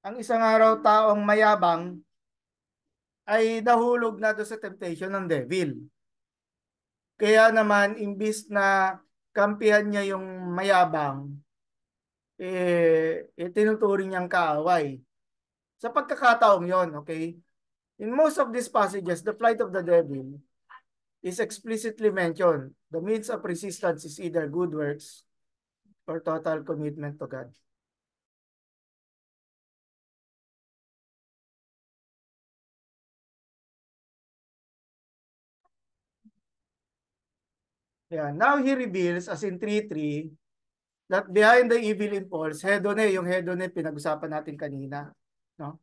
Ang isang araw taong mayabang ay nahulog na do sa temptation ng devil. Kaya naman imbis na kampihan niya yung mayabang, tinuturing niyang kaaway. Sa pagkakataong yon, okay? In most of these passages, the flight of the devil is explicitly mentioned. The means of resistance is either good works or total commitment to God. Yeah. Now he reveals, as in 3:3, that behind the evil impulse, hedone, yung hedone pinag-usapan natin kanina, no?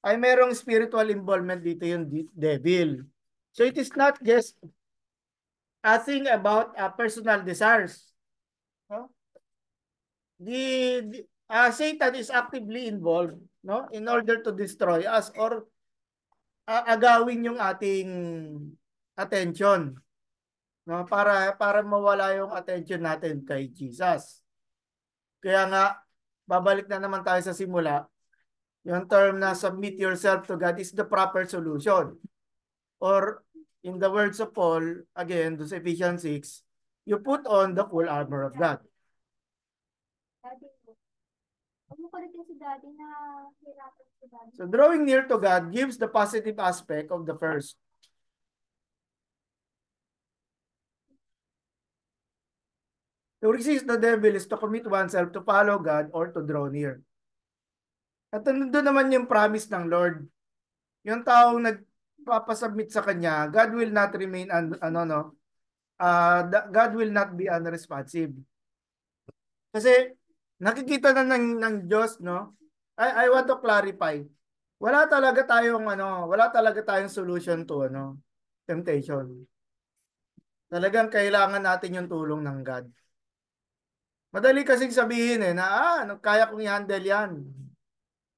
Ay merong spiritual involvement dito yung devil. So it is not just a thing about personal desires. No? Satan is actively involved, no, in order to destroy us or agawin yung ating attention, no, para mawala yung attention natin kay Jesus. Kaya nga babalik na naman tayo sa simula. Yung term na submit yourself to God is the proper solution. Or in the words of Paul, again, to Ephesians 6, you put on the full armor of God. So drawing near to God gives the positive aspect of the first. To resist the devil is to commit oneself to follow God or to draw near. At nandun naman yung promise ng Lord. Yung taong nagpapasubmit sa Kanya, God will not remain, God will not be unresponsive. Kasi nakikita na ng Diyos, no? I want to clarify. Wala talaga tayong solution to temptation. Talagang kailangan natin yung tulong ng God. Madali kasing sabihin na kaya kong i-handle yan.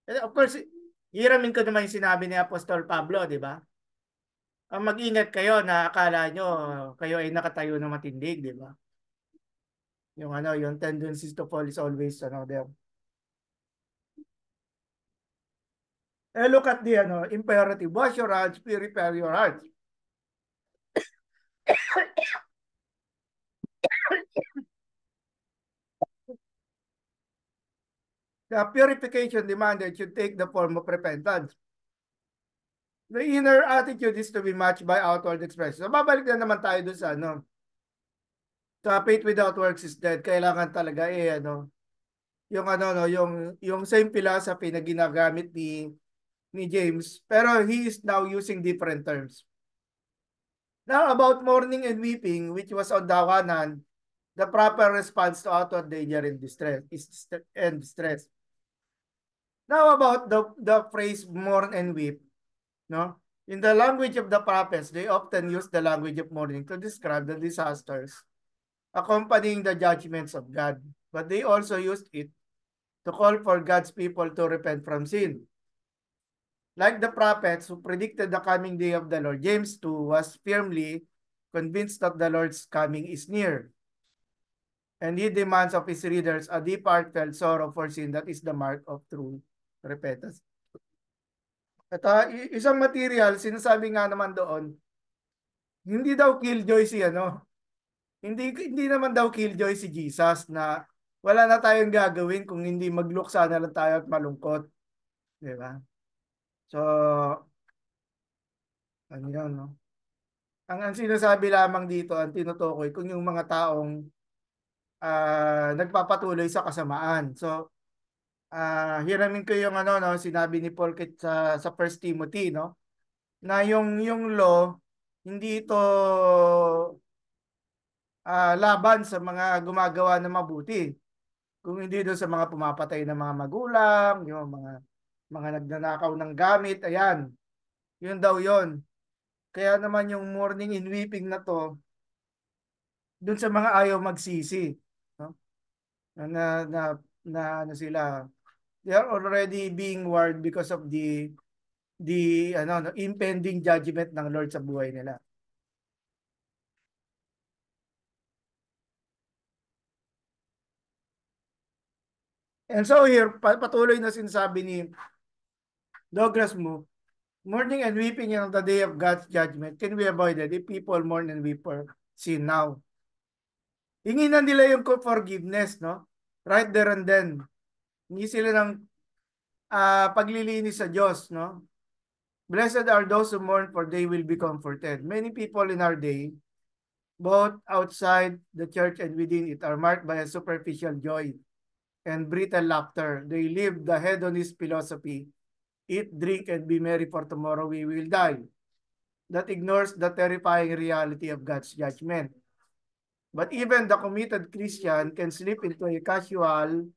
Of course, hiramin ko naman yung sinabi ni Apostol Pablo, di ba? Ang mag-ingat kayo na akala nyo kayo ay nakatayo na matindig, di ba? Yung tendencies to fall is always there. Look at the imperative. Wash your hands, purify your hearts. The purification demanded should take the form of repentance. The inner attitude is to be matched by outward expression. So babalik na naman tayo doon sa faith without works is dead. Kailangan talaga yung same philosophy na ginagamit ni James, pero he is now using different terms. Now about mourning and weeping, which was on the one hand, the proper response to outward danger and distress. Now about the phrase mourn and weep, no? In the language of the prophets, they often use the language of mourning to describe the disasters accompanying the judgments of God. But they also used it to call for God's people to repent from sin. Like the prophets who predicted the coming day of the Lord, James too was firmly convinced that the Lord's coming is near. And he demands of his readers a deep heartfelt sorrow for sin that is the mark of true repentance. At isang material, sinasabi nga naman doon, hindi daw killjoy hindi naman daw killjoy si Jesus na wala na tayong gagawin kung hindi magluksa na lang tayo at malungkot. Di ba? So, ano yan, no? Ang sinasabi lamang dito, ang tinutukoy, kung yung mga taong nagpapatuloy sa kasamaan. So, hiramin ko yung sinabi ni Paul sa 1 Timothy, no? Na yung law, hindi ito laban sa mga gumagawa ng mabuti. Kung hindi doon sa mga pumapatay ng mga magulang, yung mga nagnanakaw ng gamit, ayan. Yun daw yun. Kaya naman yung mourning and weeping na to, doon sa mga ayaw magsisi, no? Na na ano sila, they are already being warned because of the impending judgment ng Lord sa buhay nila. And so here, patuloy na sinasabi ni Douglas Moo, mourning and weeping on the day of God's judgment can be avoided if people mourn and weep for sin now. Hingin na nila yung forgiveness, no? Right there and then. Hindi sila ng paglilinis sa Diyos, no? Blessed are those who mourn, for they will be comforted. Many people in our day, both outside the church and within it, are marked by a superficial joy and brittle laughter. They live the hedonist philosophy, eat, drink, and be merry, for tomorrow we will die. That ignores the terrifying reality of God's judgment. But even the committed Christian can slip into a casual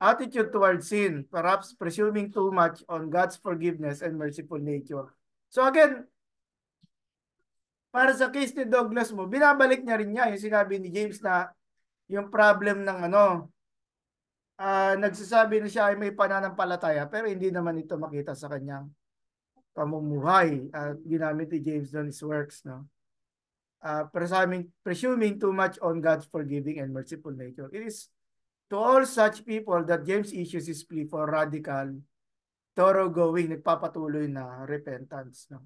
attitude toward sin, perhaps presuming too much on God's forgiveness and merciful nature. So again, para sa case ni Douglas Moo, binabalik niya rin niya yung sinabi ni James na yung problem ng nagsasabi na siya ay may pananampalataya pero hindi naman ito makita sa kanyang pamumuhay at ginamit ni James doon his works, no? Presuming too much on God's forgiving and merciful nature. It is to all such people that James issues his plea for radical, thoroughgoing, nagpapatuloy na repentance, no?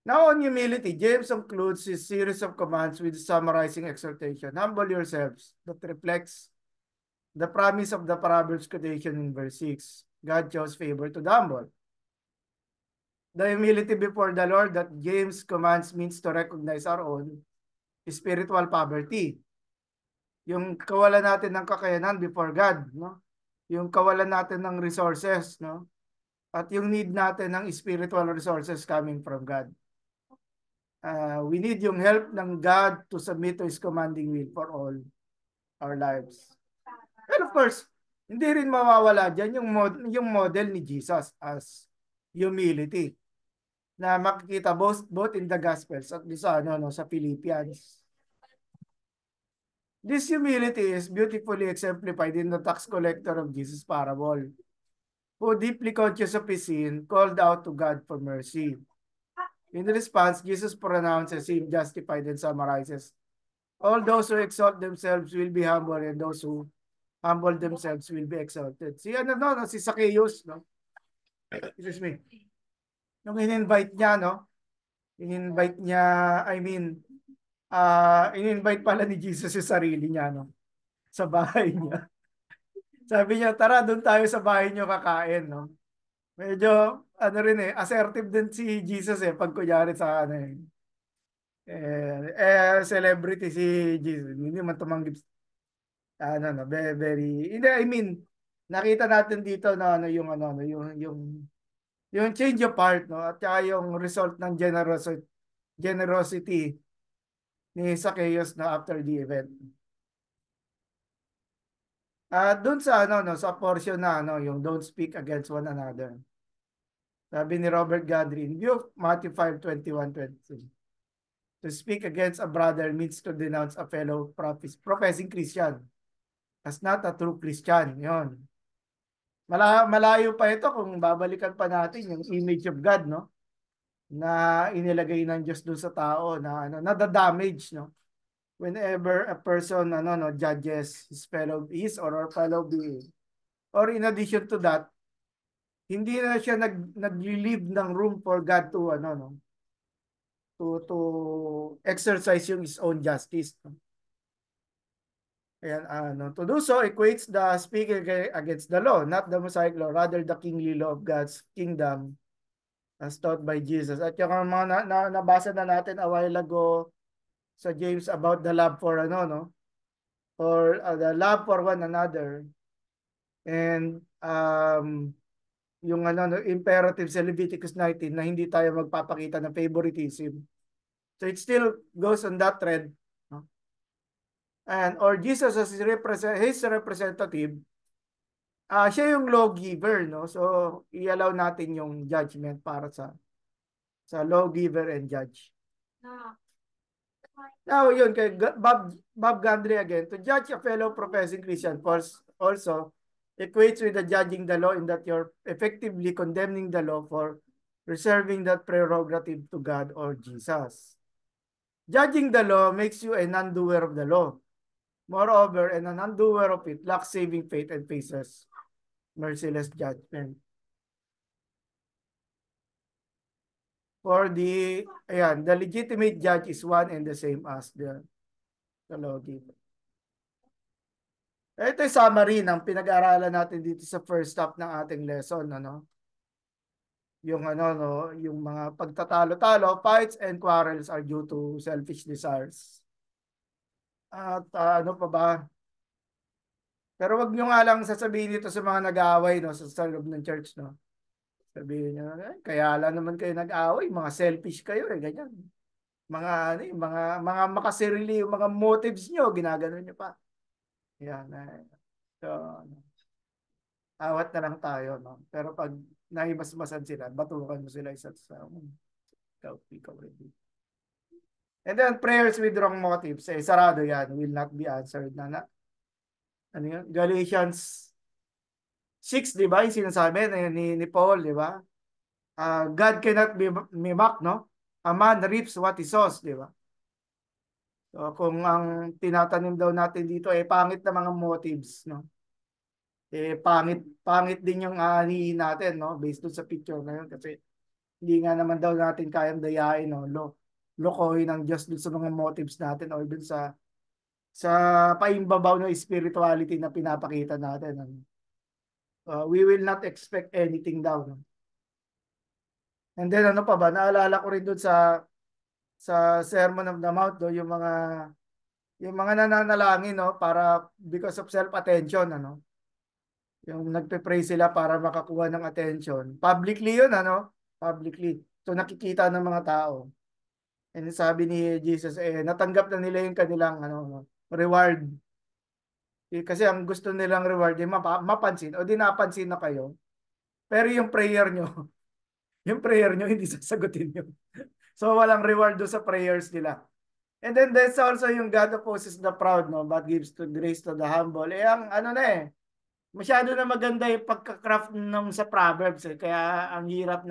Now on humility, James concludes his series of commands with summarizing exhortation. Humble yourselves. That reflects the promise of the Proverbs quotation in verse 6. God shows favor to the humble. The humility before the Lord that James commands means to recognize our own spiritual poverty. Yung kawalan natin ng kakayanan before God, no? Yung kawalan natin ng resources, no? At yung need natin ng spiritual resources coming from God. We need yung help ng God to submit to His commanding will for all our lives. And of course, hindi rin mawawala dyan yung model ni Jesus as humility na makikita both in the Gospels at sa Philippians. This humility is beautifully exemplified in the tax collector of Jesus' parable, who, deeply conscious of his sin, called out to God for mercy. In response, Jesus pronounces him justified and summarizes, all those who exalt themselves will be humble, and those who humble themselves will be exalted. Si Zacchaeus, no? Excuse me. Nung in-invite niya, no? In-invite niya, in-invite pala ni Jesus yung sarili niya, no? Sa bahay niya. Sabi niya, tara, doon tayo sa bahay niyo kakain, no? Medyo, assertive din si Jesus pag kunyari sa celebrity si Jesus. Hindi man tumanggi, very, hindi, nakita natin dito na yung change of heart, no? At saka yung result ng generosity ni Zacchaeus na after the event. Doon sa sa portion na yung don't speak against one another. Sabi ni Robert Gadry in view of Matthew 5:21-22. To speak against a brother means to denounce a fellow professing Christian as not a true Christian. Yon. Malayo pa ito kung babalikan pa natin yung image of God, no? Na inilagay ng Diyos doon sa tao na damage, no? Whenever a person judges his or her fellow being. Or in addition to that, hindi na siya nag-leave ng room for God to exercise yung his own justice. Ayan, to do so equates the speaking against the law, not the Mosaic law, rather the kingly law of God's kingdom as taught by Jesus. At yung mga nabasa na natin a while ago sa James about the love for or the love for one another, and yung imperative sa Leviticus 19 na hindi tayo magpapakita ng favoritism. So it still goes on that thread, no? And or Jesus as his representative, siya yung lawgiver, no? So i-allow natin yung judgment para sa lawgiver and judge. Now, yun, kay Bob Gundry again, to judge a fellow professing Christian also equates with the judging the law in that you're effectively condemning the law for reserving that prerogative to God or Jesus. Judging the law makes you a non-doer of the law. Moreover, and an undoer of it lacks saving faith and faces merciless judgment. For the legitimate judge is one and the same as the lawgiver. Ito yung summary ng pinag-aaralan natin dito sa first half ng ating lesson, ano? Yung no, yung mga pagtatalo-talo, fights and quarrels are due to selfish desires. At ano pa ba? Pero wag niyo nga lang sasabihin dito sa mga nag-aaway, no, sa loob ng church, no. Sabihin niyo, kaya lang naman kayo nag-aaway, mga selfish kayo, ganyan. Mga ano, mga makasarili, yung mga motives niyo, ginagano niyo pa. Yan. So, awat na lang tayo, no? Pero pag nahimasmasan sila, batukan mo sila isa't isa. Ikaw ready. And then, prayers with wrong motives. Sarado yan. Will not be answered. Ano yun? Galatians 6, di ba? Yung sinasabi ni Paul, di ba? God cannot be mocked, no? A man reaps what he sows, di ba? So, kung ang tinatanim daw natin dito ay pangit na mga motives, no? Pangit din yung ani natin, no? Based dun sa picture na yun kasi hindi nga naman daw natin kayang dayain, no? Lokohin ng Diyos dun sa mga motives natin or dun sa paimbabaw ng spirituality na pinapakita natin. No? We will not expect anything daw, no? And then ano pa ba? Naalala ko rin dun sa Sermon of the Mount, do, yung mga nananalangin, no, para because of self-attention, ano. Yung nagpe-pray sila para makakuha ng attention. Publicly yun, ano? Publicly. So nakikita ng mga tao. And sabi ni Jesus, natanggap na nila yung kanilang reward. Kasi ang gusto nilang reward ay mapansin o di napansin na kayo. Pero yung prayer nyo, yung prayer nyo hindi sasagutin nyo. So walang reward do sa prayers nila. And then there's also yung God opposes the proud, no, but gives to grace to the humble. Ang ano na masyado na maganda yung pagka-craft ng sa Proverbs kaya ang hirap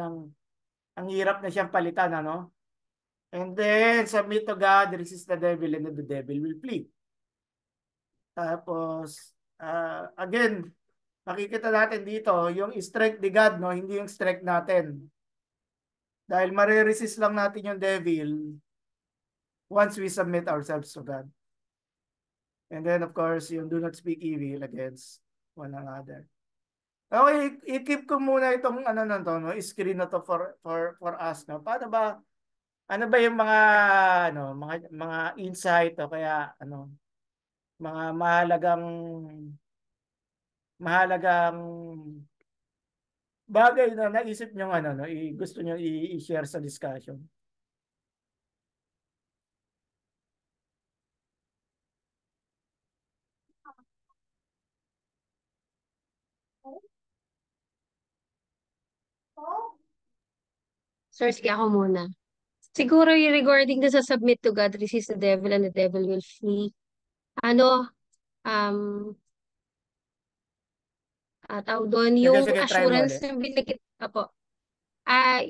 na siyang palitan, ano? And then submit to God, resist the devil, and the devil will flee. Tapos again, makikita natin dito yung strength ni God, no, hindi yung strength natin. Dahil mare-resist lang natin yung devil once we submit ourselves to God. And then of course, yung do not speak evil against one another. Okay, i-keep ko muna itong na to, no, screen na to for us, no. Paano ba ano ba yung mga insight o kaya mga mahalagang bagay na naisip niyo gusto niyo i-share sa discussion. Sir, sige ako muna. Siguro yung regarding sa submit to God, resist the devil, and the devil will flee. Ano, um, tawag doon, Sige, yung sige, try mo assurance ulit. ng binigay, apo,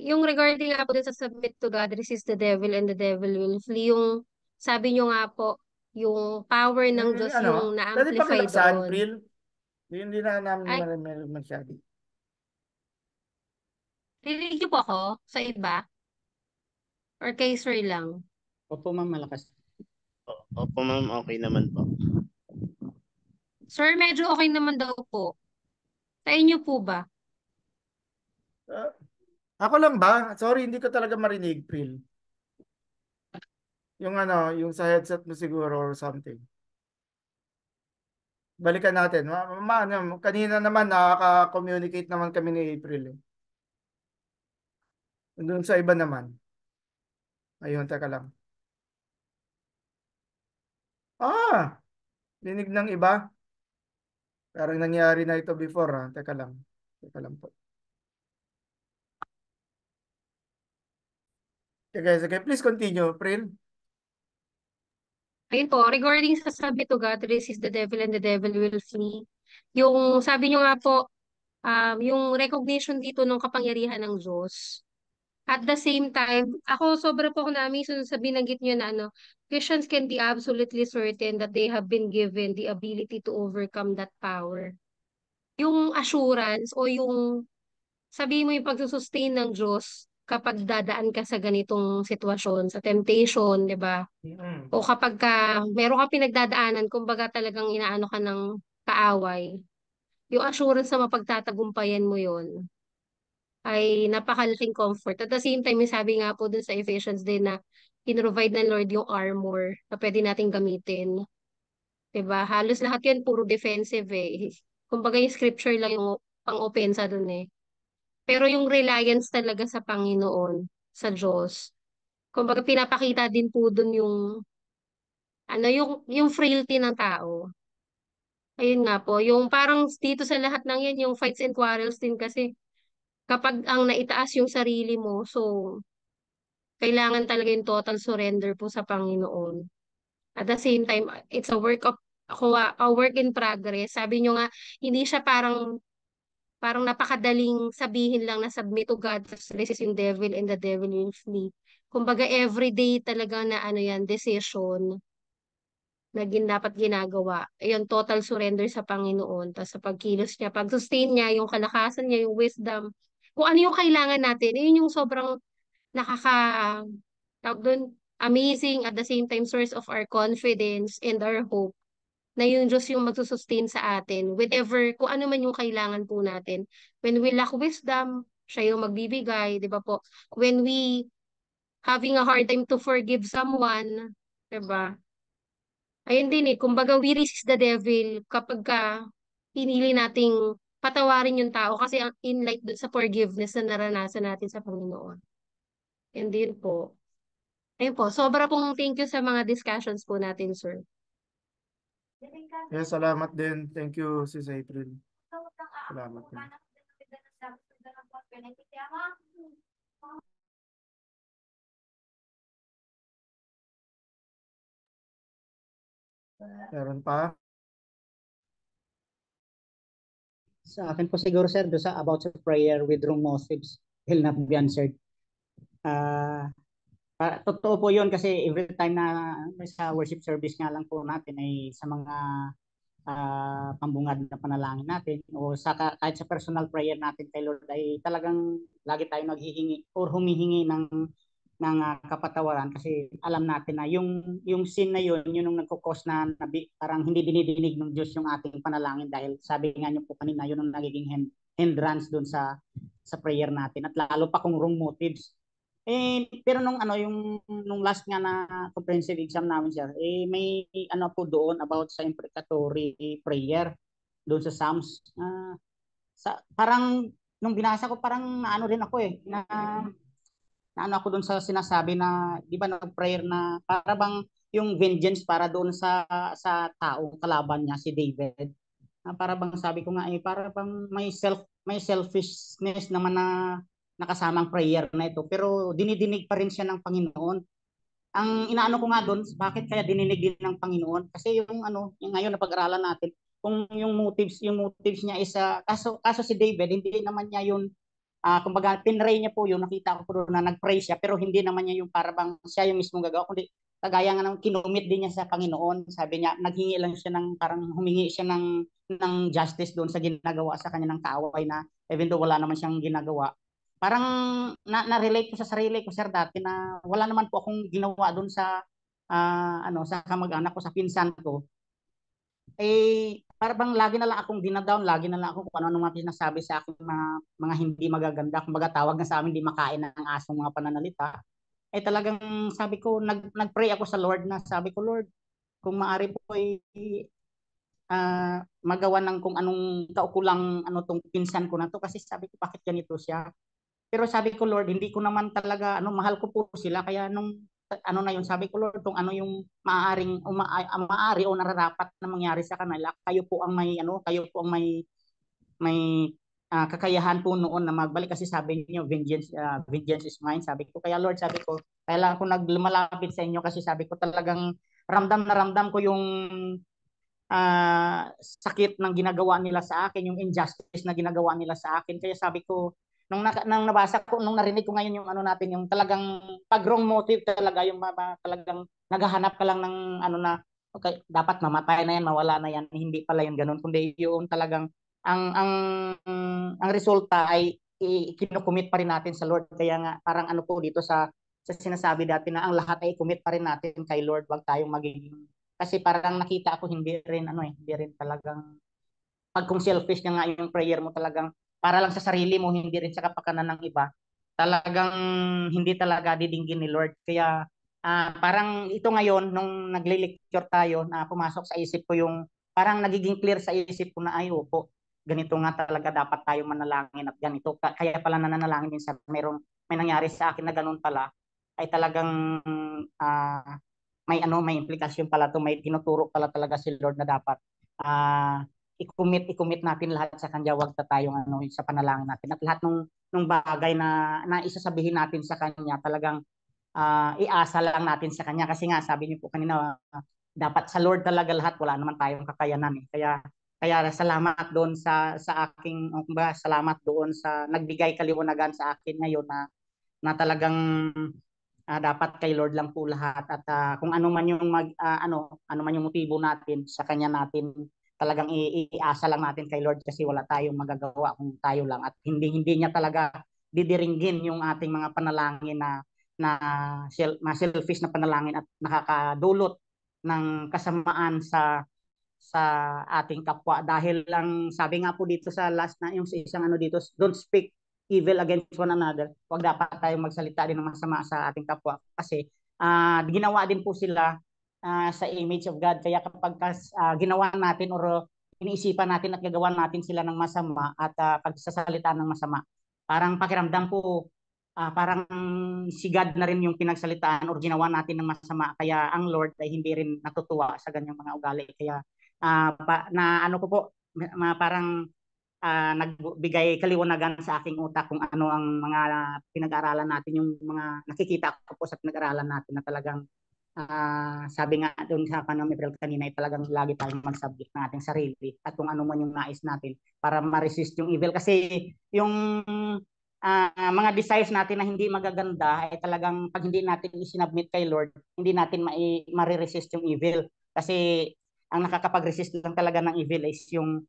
yung regarding nga po dun sa submit to God, resist the devil, and the devil will flee, yung sabi nyo nga po, yung power ng Diyos yung Pwede na-amplify pakilaksan, doon. Pril? Hindi na namin Ay, masyado. rinig niyo po ako sa iba? Or kay Sir lang? Opo, ma'am, malakas. Opo, ma'am. Okay naman po. Sir, medyo okay naman daw po. Sa inyo po ba? Uh, Ako lang ba? Sorry, hindi ko talaga marinig, Pril. Yung sa headset mo siguro or something. Balikan natin. Kanina naman nakaka-communicate naman kami ni April. Doon sa iba naman. Ayun, teka lang. Dinig ng iba. Parang nangyari na ito before, ha. Teka lang. Teka lang po. Sige, sige. Please continue, April. Ayun po, regarding sa sabi to God, resist the devil and the devil will flee. Yung sabi nyo nga po, yung recognition dito ng kapangyarihan ng Diyos. At the same time, ako sobra po ako na-amaze sa binanggit nyo na Christians can be absolutely certain that they have been given the ability to overcome that power. Yung assurance o yung sabi mo yung pagsusustain ng Diyos kapag dadaan ka sa ganitong sitwasyon, sa temptation, di ba? O kapag meron ka pinagdadaanan, kumbaga talagang inaano ka ng kaaway, yung assurance na mapagtatagumpayan mo yon ay napakalaking comfort. At the same time, yung sabi nga po dun sa Ephesians din na pinrovide ng Lord yung armor na pwede nating gamitin. 'Di ba? Halos lahat yan puro defensive eh. Kumbaga yung scripture lang yung pang-opensa dun eh. Pero yung reliance talaga sa Panginoon, sa Diyos, kumbaga pinapakita din po dun yung frailty ng tao. Ayun nga po, yung parang dito sa lahat ng yan, yung fights and quarrels din kasi kapag ang naitaas yung sarili mo, so kailangan talaga yung total surrender po sa Panginoon. At the same time, it's a work in progress. Sabi nyo nga, hindi siya parang napakadaling sabihin lang na submit to God, tapos resist yung devil and the devil will flee. Kumbaga everyday talaga na yan, decision na dapat ginagawa. Ayun, total surrender sa Panginoon. Tapos sa pagkilos niya, pag-sustain niya, yung kalakasan niya, yung wisdom. Kung ano yung kailangan natin, yun yung sobrang nakaka, tawag dun, amazing at the same time source of our confidence and our hope na yung Diyos yung magsusustain sa atin. Whatever, kung ano man yung kailangan po natin. When we lack wisdom, siya yung magbibigay, di ba po? When we having a hard time to forgive someone, di ba? Ayun din eh, kumbaga we resist the devil kapag pinili nating patawarin yung tao kasi in light dun sa forgiveness na naranasan natin sa Panginoon. And din po. Ayun po, sobra pong thank you sa mga discussions po natin, sir. Yes, salamat din. Thank you, Sis April. Salamat din. Meron pa? Sa akin po siguro sir, do sa about sa prayer with wrong motives will not be answered. Ah, totoo po yun kasi every time na sa worship service nga lang po natin ay sa mga pambungad na panalangin natin o kahit sa personal prayer natin kay Lord ay talagang lagi tayo naghihingi or humihingi ng kapatawaran kasi alam natin na yung sin na yun yung nagkukos na parang hindi dinidinig ng Diyos yung ating panalangin dahil sabi nga niyo po kanina yun ang nagiging hindrance doon sa prayer natin at lalo pa kung wrong motives. Pero nung last nga na comprehensive exam namin sir, may ano po doon about sa imprecatory prayer doon sa Psalms. Parang nung binasa ko parang naano rin ako na ako doon sa sinasabi na 'di ba nag-prayer na para bang yung vengeance para doon sa tao kalaban niya si David. Para bang sabi ko nga para bang may selfishness naman na nakasamang prayer na ito pero dinidinig pa rin siya ng Panginoon. Ang inaano ko nga doon, bakit kaya dininig din ng Panginoon? Kasi yung ngayon na pag-aralan natin, kung yung motives niya is kaso si David hindi naman niya yun kumbaga pinray niya po yun, nakita ko po doon na nag-pray siya pero hindi naman niya yung para bang siya yung mismong gagawa kundi kagaya nga ng kinumit din niya sa Panginoon. Sabi niya, naghingi lang siya parang humingi siya ng justice doon sa ginagawa sa kanya ng kaaway na even though wala naman siyang ginagawa. Parang na-relate ko sa sarili ko sir dati na wala naman po akong ginawa doon sa kamag-anak ko, sa pinsan ko. Para bang lagi na lang akong dinadown, lagi na lang ako kung ano mga sinasabi sa akin mga hindi magaganda. Kumbaga tawag na sa amin, di makain ng asong mga pananalita. Talagang sabi ko, nag-pray ako sa Lord na sabi ko, Lord, kung maaari po magawa ng kung anong kaukulang tong pinsan ko na to kasi sabi ko bakit ganito siya. Pero sabi ko Lord, hindi ko naman talaga mahal ko po sila kaya nung na yun sabi ko Lord kung ano yung maaari o nararapat na mangyari sa kanila kayo po ang may kakayahan po noon na magbalik kasi sabi niyo vengeance is mine sabi ko kaya Lord sabi ko kaya lang ako naglumalapit sa inyo kasi sabi ko talagang ramdam ko yung sakit ng ginagawa nila sa akin, yung injustice na ginagawa nila sa akin. Kaya sabi ko, nung nabasa ko, nung narinig ko ngayon yung ano natin, yung talagang pag wrong motive talaga, yung talagang naghahanap ka lang ng ano na, okay, dapat mamatay na yan, mawala na yan. Hindi pala yung ganun, kundi yung talagang ang resulta ay kinukumit pa rin natin sa Lord. Kaya nga, parang ano po dito sa sinasabi dati na ang lahat ay commit pa rin natin kay Lord. Wag tayong magiging kasi parang nakita ako hindi rin ano hindi rin talagang pag kung selfish na nga yung prayer mo talagang para lang sa sarili mo, hindi rin sa kapakanan ng iba, talagang hindi talaga didinggin ni Lord. Kaya parang ito ngayon, nung nagle-lecture tayo, na pumasok sa isip ko yung, parang nagiging clear sa isip ko na ay opo, ganito nga talaga dapat tayo manalangin at ganito. Kaya pala nananalangin din sa may nangyari sa akin na ganun pala, ay talagang may implikasyon pala to, may tinuturo pala talaga si Lord na dapat i-commit natin lahat sa kanya, wag ta tayong ano sa panalangin natin at lahat nung bagay na isasabihin natin sa kanya talagang iasa lang natin sa kanya kasi nga sabi niyo po kanina dapat sa Lord talaga lahat, wala naman tayong kakayanan kaya salamat doon sa aking salamat doon sa nagbigay kaliwanagan sa akin ngayon na talagang dapat kay Lord lang po lahat at kung ano man yung ano man yung motibo natin sa kanya natin talagang iasa lang natin kay Lord kasi wala tayong magagawa kung tayo lang at hindi niya talaga didiringgin yung ating mga panalangin na selfish na panalangin at nakakadulot ng kasamaan sa ating kapwa dahil lang sabi nga po dito sa last na yung isang ano dito, don't speak evil against one another. Huwag dapat tayong magsalita din ng masama sa ating kapwa kasi ginawa din po sila sa image of God. Kaya kapag ginawa natin or iniisipan natin at gagawan natin sila ng masama at pagsasalita ng masama, parang pakiramdam po parang si God na rin yung pinagsalitaan or ginawa natin ng masama. Kaya ang Lord ay hindi rin natutuwa sa ganyang mga ugali. Kaya na ano ko po, parang nagbigay kaliwanagan sa aking utak kung ano ang mga pinag-aralan natin, yung mga nakikita ko po sa pinag-aralan natin na talagang sabi nga doon sa kanang April kanina ay talagang lagi tayong mag-subject ng ating sarili at kung ano man yung nais natin para ma-resist yung evil. Kasi yung mga desires natin na hindi magaganda ay talagang pag hindi natin isinabmit kay Lord, hindi natin ma-resist yung evil. Kasi ang nakakapag-resist lang talaga ng evil is yung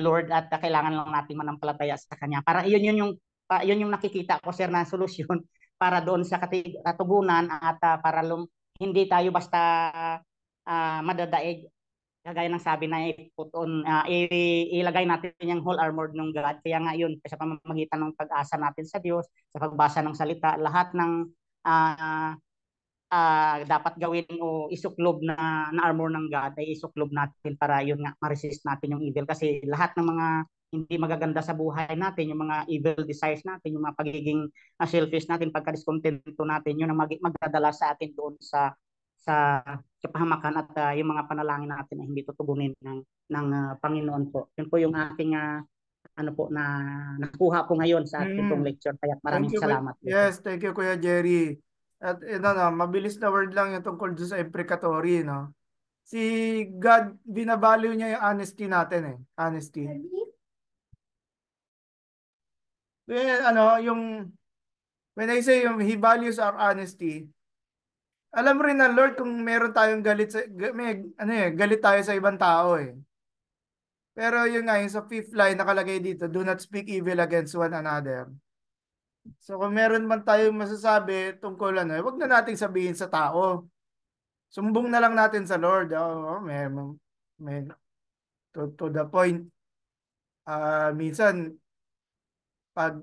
Lord at kailangan lang natin manampalataya sa Kanya. Para yun yung nakikita ko sir na solusyon para doon sa katugunan at para hindi tayo basta madadaig kagaya ng sabi na i-put on, ilagay natin yung whole armor ng God. Kaya nga yun, sa pamamagitan ng pag-asa natin sa Diyos, sa pagbasa ng salita, lahat ng dapat gawin o isuklob na armor ng God ay isuklob natin para yun nga, ma-resist natin yung evil. Kasi lahat ng mga hindi magaganda sa buhay natin, yung mga evil desires natin, yung mga pagiging selfish natin, pagka-discontento natin, yun ang magdadala sa atin doon sa kapahamakan at yung mga panalangin natin na hindi tutugunin ng Panginoon po. Yun po yung aking ano po na nakuha ko ngayon sa ating pong lecture. Kaya Thank maraming you. salamat po. Yes, thank you Kuya Jerry. At mabilis na word lang yung tungkol doon sa imprecatory, no? Si God, binavalue niya yung honesty natin eh. Honesty. Yung when I say yung He values our honesty, alam rin ng Lord kung meron tayong galit galit tayo sa ibang tao eh. Pero yun nga, yung sa fifth line nakalagay dito, do not speak evil against one another. So kung meron man tayong masasabi tungkol wag na nating sabihin sa tao. Sumbong na lang natin sa Lord. May to the point. Minsan pag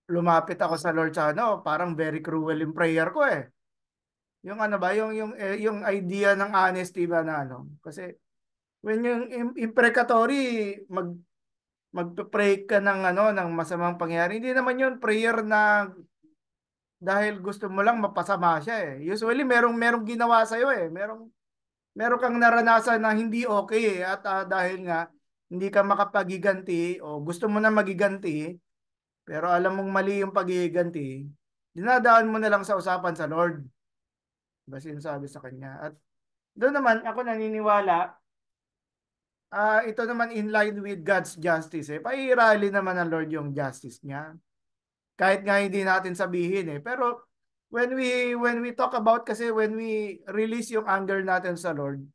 lumapit ako sa Lord sa parang very cruel yung prayer ko eh. Yung yung idea ng honesty ba na kasi when yung imprecatory magpe-pray ka ng ng masamang pangyayari, hindi naman yun prayer na dahil gusto mo lang mapasama siya eh. Usually merong ginawa sa iyo eh. Meron kang naranasan na hindi okay eh. At dahil nga hindi ka makapagiganti o gusto mo na magiganti pero alam mong mali yung pagiganti, dinadaan mo na lang sa usapan sa Lord. Diba sinasabi sa kanya? At doon naman ako naniniwala, ito naman in line with God's justice eh. Pairali naman ng Lord yung justice niya. Kahit nga hindi natin sabihin eh. Pero when we talk about, kasi when we release yung anger natin sa Lord,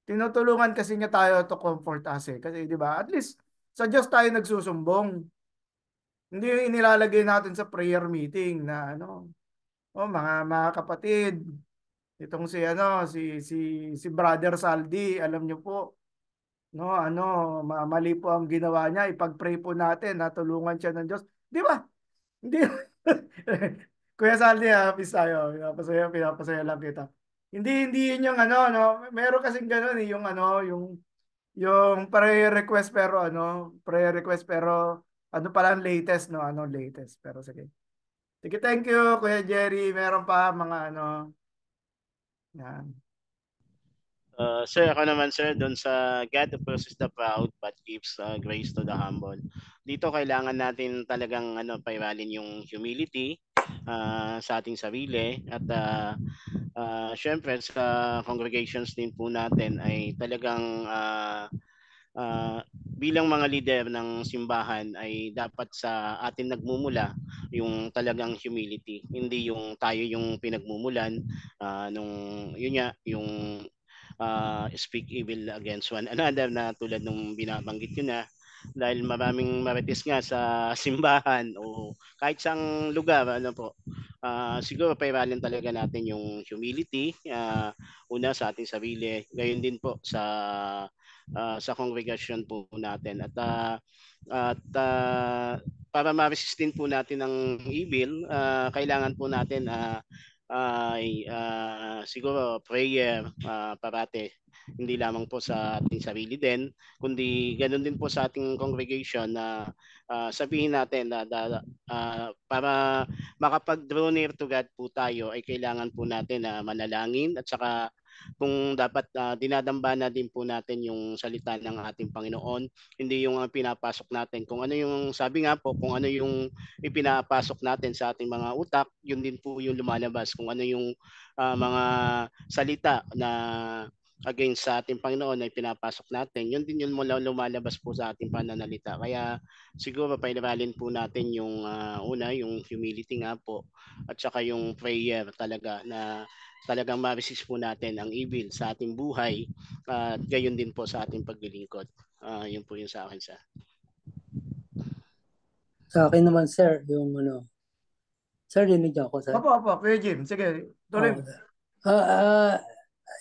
tinutulungan kasi niya tayo to comfort us eh. Kasi 'di ba? At least sa Diyos tayo nagsusumbong. Hindi yung inilalagay natin sa prayer meeting na ano, oh mga kapatid, itong si ano si Brother Saldi, alam niyo po, no, ano, mali po ang ginawa niya, ipag-pray po natin na tulungan siya ng Diyos. Di ba? Hindi. Kuya Saldi, peace tayo. Pinapasaya lang kita. Hindi yun yung ano, no. Meron kasing ganoon eh, yung ano, yung prayer request pero ano pala ang latest, no? Ano latest? Pero sige. Sige, thank you, Kuya Jerry. Meron pa mga ano, yan. Sir, ako naman sir, doon sa God opposes the proud but gives grace to the humble. Dito kailangan natin talagang pairalin yung humility sa ating sarili at syempre sa congregations din po natin ay talagang bilang mga leader ng simbahan ay dapat sa atin nagmumula yung talagang humility, hindi yung tayo yung pinagmumulan nung yun nga yung speak evil against one another na tulad nung binabanggit ko na, dahil maraming marites nga sa simbahan o kahit saang lugar siguro pairalin talaga natin yung humility, una sa ating sarili, gayon din po sa congregation po natin at para ma-resist din po natin ang evil, kailangan po natin ay siguro prayer parate, hindi lamang po sa ating sarili din, kundi ganoon din po sa ating congregation na sabihin natin na para makapag-draw near to God po tayo ay kailangan po natin na manalangin at saka kung dapat dinadambana din po natin yung salita ng ating Panginoon, hindi yung pinapasok natin. Kung ano yung sabi nga po, kung ano yung ipinapasok natin sa ating mga utak, yun din po yung lumalabas. Kung ano yung mga salita na against sa ating Panginoon ay pinapasok natin, yun din yung lumalabas po sa ating pananalita. Kaya siguro pairalin po natin yung una, yung humility nga po, at saka yung prayer talaga na talagang ma-resist po natin ang evil sa ating buhay at gayon din po sa ating paglilingkod. Yun po yung sa akin, sir. Sa akin naman, sir, yung sir, rinig niyo ako, sir? Opo, Kuya Jim. Sige, tuloy mo.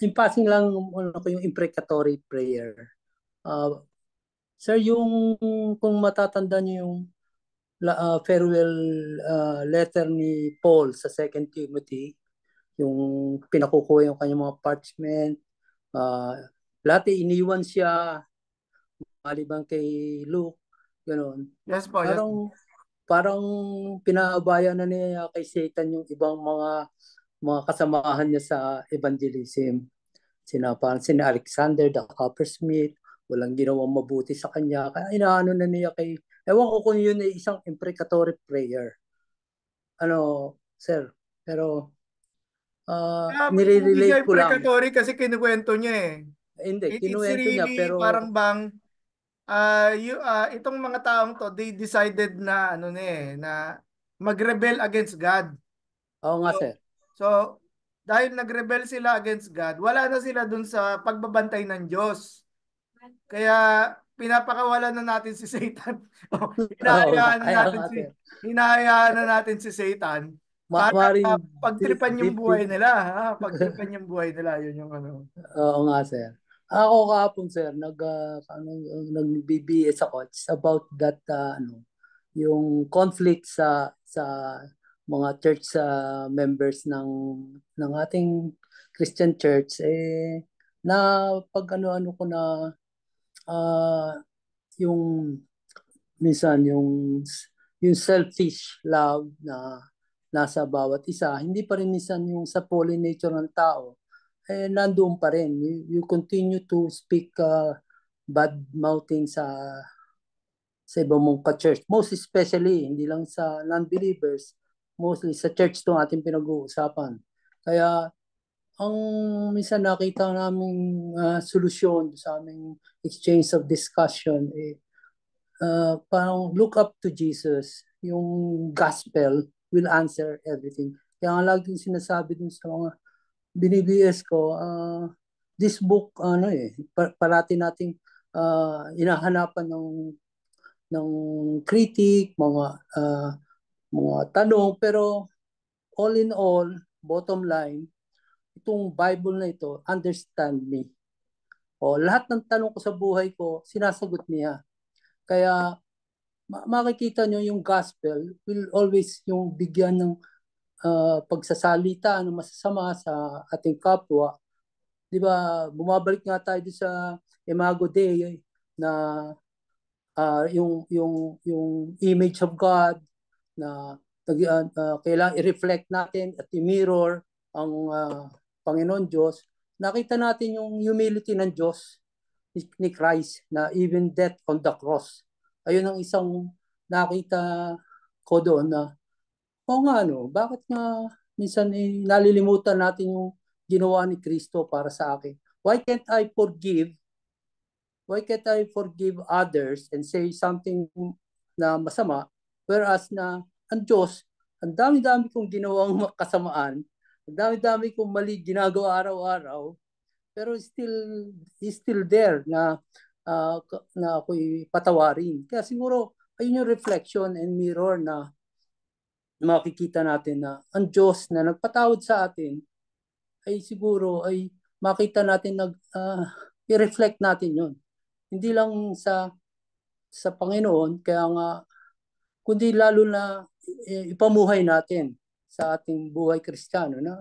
In passing lang, ko yung imprecatory prayer. Sir, yung kung matatanda niyo yung farewell letter ni Paul sa 2 Timothy, yung pinakukuha yung kanyang mga parchment, lahat iniwan siya, maliban kay Luke, gano'n. Yes po, yes. Parang pinaabayan na niya kay Satan yung ibang mga kasamahan niya sa evangelism. Sina Alexander the Coppersmith, walang ginawang mabuti sa kanya. Kaya inaano na niya kay, ewan ko kung yun ay isang imprecatory prayer. Sir, pero Hindi siya nire-relate ko lang. imprecatory kasi kinuwento niya eh. Hindi, It's kinuwento niya, really pero parang bang itong mga taong to, they decided na na mag-rebel against God. oo nga, sir. So, dahil nag-rebel sila against God, wala na sila dun sa pagbabantay ng Diyos. Kaya pinapakawalan na natin si Satan. Hinahayaan na natin si Satan para pagtripan yung buhay nila, pagtripan yung buhay nila, yun yung ano. Oo nga, sir. Ako kahapon, sir, nag-BBS ako. It's about that yung conflict sa mga church members ng ating Christian church na pag ano ko na yung minsan yung selfish love na nasa bawat isa, hindi pa rin minsan yung sa fallen nature ng tao nandoon pa rin. You continue to speak bad mouthing sa ibang mong ka-church. Most especially, hindi lang sa non-believers, mostly sa church itong ating pinag-uusapan. Kaya ang minsan nakita naming solusyon sa aming exchange of discussion, parang look up to Jesus. Yung gospel will answer everything. Kaya nga lagi yung sinasabi dun sa mga binibis ko, this book, parati nating hinahanapan ng critic, mga tanong, pero all in all, bottom line, itong Bible na ito, understand me. Lahat ng tanong ko sa buhay ko, sinasagot niya. Kaya makikita nyo yung gospel will always yung bigyan ng pagsasalita ng masasama sa ating kapwa. Di ba, bumabalik nga tayo sa Imago Dei na yung image of God na kailangan i-reflect natin at i-mirror ang Panginoon Diyos. Nakita natin yung humility ng Diyos ni Christ na even death on the cross. Ayun ang isang nakita ko doon na bakit nga minsan nalilimutan natin yung ginawa ni Kristo para sa akin? Why can't I forgive others and say something na masama, whereas na ang Diyos, ang dami-dami kong ginawang kasamaan, ang dami-dami kong mali ginagawa araw-araw, pero he's still there na ako'y patawarin. Kaya siguro, ayun yung reflection and mirror na makikita natin na ang Diyos na nagpatawad sa atin ay siguro ay makita natin i-reflect natin yun. Hindi lang sa Panginoon, kaya nga kundi lalo na ipamuhay natin sa ating buhay Kristiyano na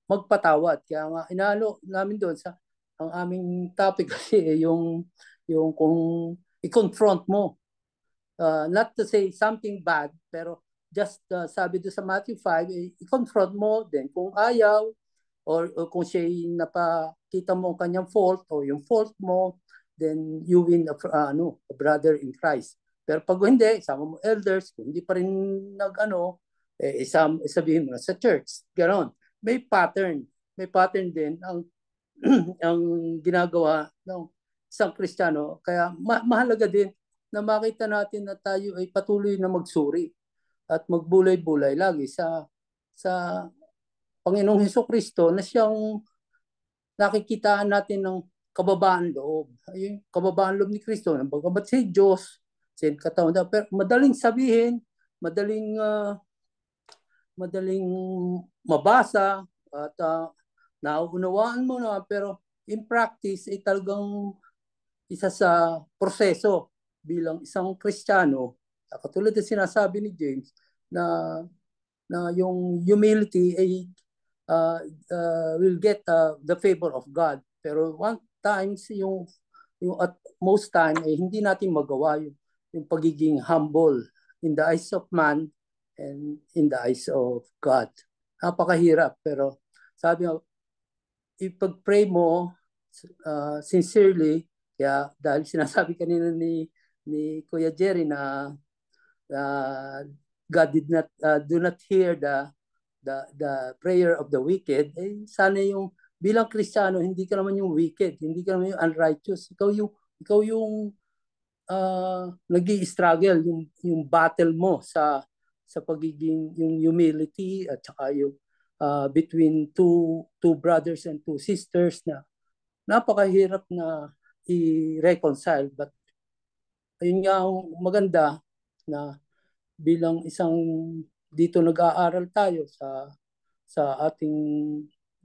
magpatawad. Kaya nga inalo namin doon sa ang aming topic kasi yung kung i-confront mo, not to say something bad, pero just sabi doon sa Matthew 5, i-confront mo din kung ayaw or kung siya'y napakita mo ang kanyang fault o yung fault mo, then you win a brother in Christ. Pero pag hindi, isama mo elders, kung hindi pa rin sabihin mo na sa church. Ganon. May pattern din ang ang ginagawa ng isang Kristiyano. Kaya mahalaga din na makita natin na tayo ay patuloy na magsuri at magbulay-bulay lagi sa Panginoong Hesukristo na siyang nakikitaan natin ng kababaan loob. Ayun, kababaan loob ni Kristo. Bagamat si Diyos, sa katawan. Pero madaling sabihin, madaling mabasa at nauunawaan mo na, pero in practice ay talagang isa sa proseso bilang isang Kristiyano. Katulad ng sinasabi ni James na yung humility ay will get the favor of God. Pero times at most time ay hindi natin magawa yung pagiging humble in the eyes of man and in the eyes of God. Napakahirap, pero sabi nga, ipag-pray mo sincerely, kaya dahil sinasabi kanina ni Kuya Jerry na God did not do not hear the prayer of the wicked, sana yung bilang Kristiyano, hindi ka naman yung wicked, hindi ka naman yung unrighteous, ikaw yung nag-i-struggle, yung battle mo sa pagiging yung humility at saka yung between two brothers and two sisters na napakahirap na i-reconcile. But ayun nga ang maganda na bilang isang dito nag-aaral tayo sa ating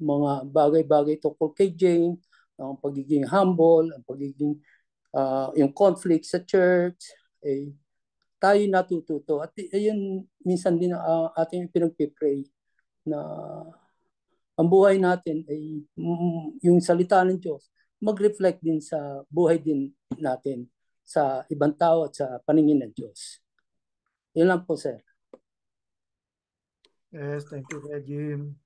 mga bagay-bagay tungkol kay Jane, ang pagiging humble, ang pagiging yung conflict sa church, tayo natututo. At ayun, minsan din ating pinagpipray na ang buhay natin ay yung salita ng Diyos mag-reflect din sa buhay din natin sa ibang tao at sa paningin ng Diyos. Yun lang po, sir. Yes, thank you, Kuya Jim.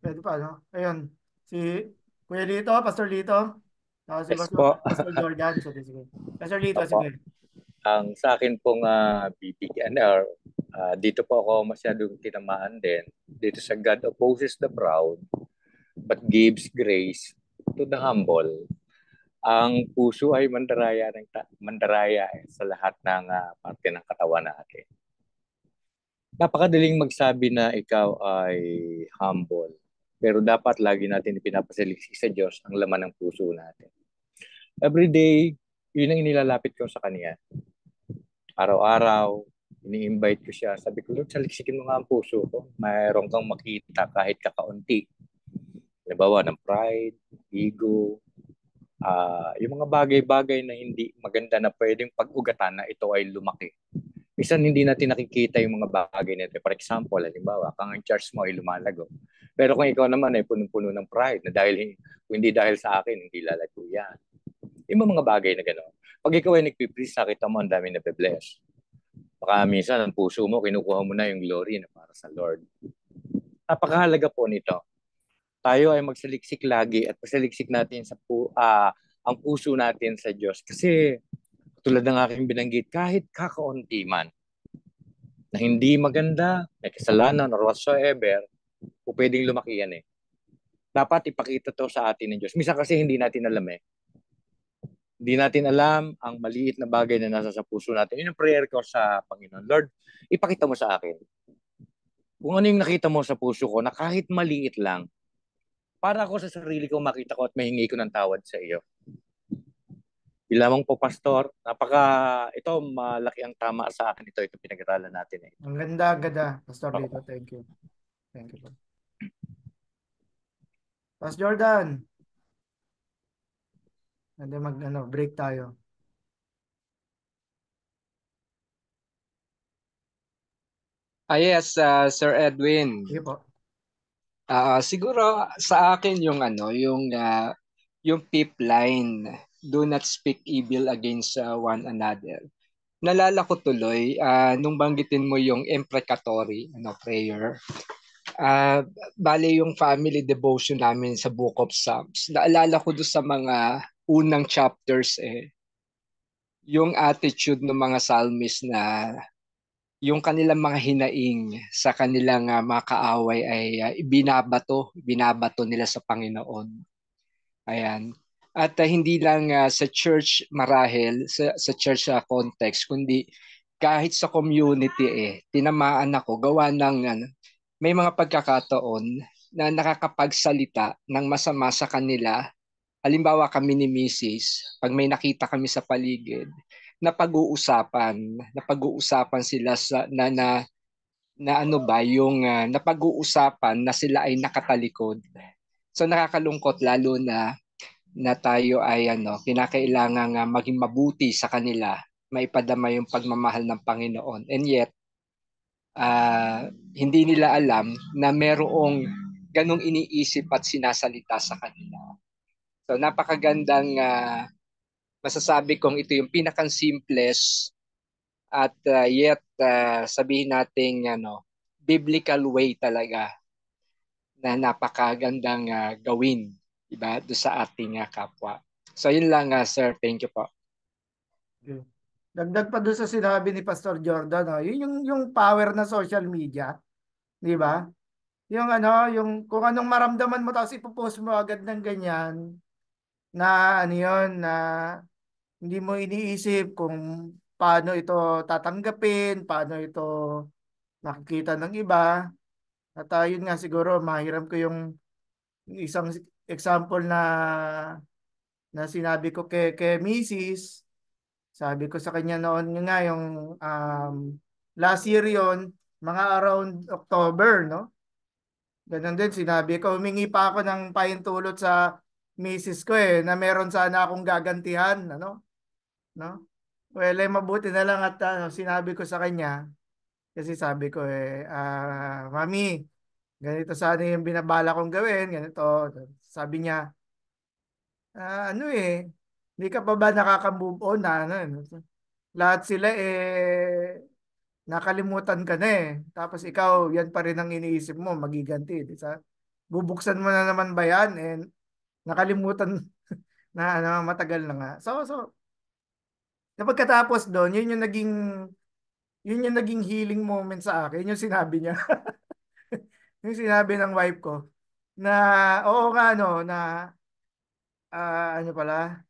Pwede pa, no? Ayun, si Kuya Lito, Pastor Lito. Si Yes po. Pastor Jordan. Sige. Pastor Lito, Opo. sige. Ang sa akin pong bibigyan or Dito po ako masyadong tinamaan din. Dito sa God opposes the proud, but gives grace to the humble. Ang puso ay mandaraya sa lahat ng parte ng katawan natin. Napakadaling magsabi na ikaw ay humble. Pero dapat lagi natin ipinapasaliksik sa Diyos ang laman ng puso natin. Every day, yun ang inilalapit ko sa Kanya. Araw-araw, ini-invite ko siya. Sabi ko, Lord, saliksikin mo nga ang puso ko. Mayroon kang makita kahit kakaunti. Halimbawa ng pride, ego, yung mga bagay-bagay na hindi maganda na pwedeng pag-ugatan na ito ay lumaki. Minsan hindi natin nakikita yung mga bagay nito. For example, halimbawa, kung ang charge mo ay lumalago. Pero kung ikaw naman ay punong-puno ng pride na kung hindi dahil sa akin, hindi lalago yan. Yung mga bagay na gano'n. Pag ikaw ay nagpipreach, nakita mo ang dami na be-bless. Baka minsan ang puso mo, kinukuha mo na yung glory na para sa Lord. Napakahalaga po nito. Tayo ay magsaliksik lagi at pasaliksik natin ang puso natin sa Diyos. Kasi tulad ng aking binanggit, kahit kakaunti man na hindi maganda, may kasalanan or whatsoever, o pwedeng lumaki yan eh. Dapat ipakita to sa atin ng Diyos. Minsan kasi hindi natin alam eh. Hindi natin alam ang maliit na bagay na nasa sa puso natin. Yun ang prayer ko sa Panginoon. Lord, ipakita mo sa akin. Kung ano yung nakita mo sa puso ko na kahit maliit lang, para ako sa sarili ko makita ko at mahingi ko ng tawad sa iyo. Lamang po, Pastor, ito malaki ang tama sa akin ito pinag-aralan natin eh. Ang ganda, Pastor Lito. Thank you. Thank you. Pastor Jordan. Hindi break tayo. Yes, Sir Edwin. Sige po. Siguro sa akin yung fifth line, do not speak evil against one another. Nalala ko tuloy nung banggitin mo yung imprecatory prayer. Bale yung family devotion namin sa Book of Psalms. Naalala ko doon sa mga unang chapters yung attitude ng mga psalmist na yung kanilang mga hinaing sa kanilang mga kaaway ay binabato nila sa Panginoon. Ayan. At hindi lang sa church marahil, sa church context, kundi kahit sa community tinamaan ako gawa ng may mga pagkakataon na nakakapagsalita ng masama sa kanila. Halimbawa kami ni Mrs., pag may nakita kami sa paligid, napag-uusapan sila napag-uusapan na sila ay nakatalikod. So nakakalungkot lalo na tayo ay kinakailangan maging mabuti sa kanila, maipadama yung pagmamahal ng Panginoon. And yet hindi nila alam na merong ganong iniisip at sinasalita sa kanila. So napakagandang masasabi kong ito yung pinaka-simplest at yet sabihin nating biblical way talaga na napakagandang gawin, diba, do sa ating kapwa. So yun lang sir, thank you po. Okay. Dagdag pa doon sa sinabi ni Pastor Jordan, yun yung power na social media, di ba? Yung kung anong maramdaman mo tapos ipopost mo agad ng ganyan na na hindi mo iniisip kung paano ito tatanggapin, paano ito nakikita ng iba. At yun nga siguro mahiram ko yung isang example na sinabi ko kay Mrs. Sabi ko sa kanya noon nga yung last year yon, mga around October, no? Ganun din sinabi ko, humingi pa ako ng pahintulot sa Mrs. ko na meron sana akong gagantihan, no? Well, mabuti na lang at sinabi ko sa kanya, kasi sabi ko Mami, ganito sana yung binabala kong gawin, ganito. Sabi niya, hindi ka pa ba nakaka-move on na lahat sila nakalimutan ka na Tapos ikaw, yan pa rin ang iniisip mo, magiganti. Bubuksan mo na naman ba yan? Nakalimutan na matagal na nga. So, pagkatapos doon, yun yung naging Yun yung naging healing moment sa akin, yung sinabi niya. Yung sinabi ng wife ko na oo nga no na ano pala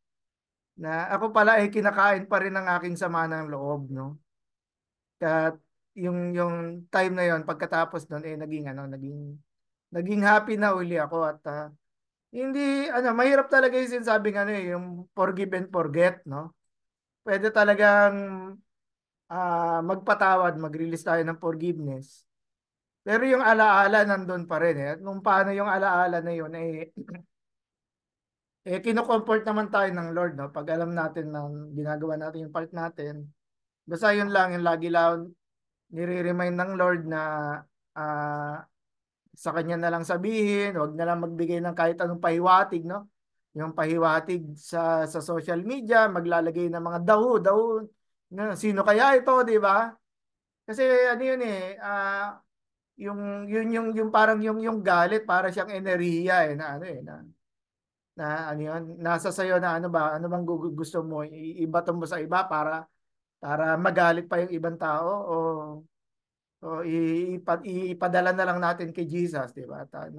na ako pala ay kinakain pa rin ng aking sama ng loob, no. At yung time na yon pagkatapos noon eh naging happy na uli ako at hindi mahirap talaga yung sinasabing yung forgive and forget, no. Pwede talagang magpatawad, mag-release tayo ng forgiveness. Pero yung alaala nandun pa rin eh. At nung paano yung alaala na yun kino-comfort naman tayo ng Lord, no? Pag alam natin na ginagawa natin yung part natin. Basta yun lang, yung lagi lang nire-remind ng Lord na ah, sa kanya na lang sabihin, wag na lang magbigay ng kahit anong pahiwatig, no? Yung pahiwatig sa social media, maglalagay ng mga daw, na sino kaya ito, di ba? Kasi yun yung parang yung galit para siyang enerhiya na yun, nasa sayo na ano bang gusto mo ibato mo sa iba para magalit pa yung ibang tao ipadala na lang natin kay Jesus, di ba? At,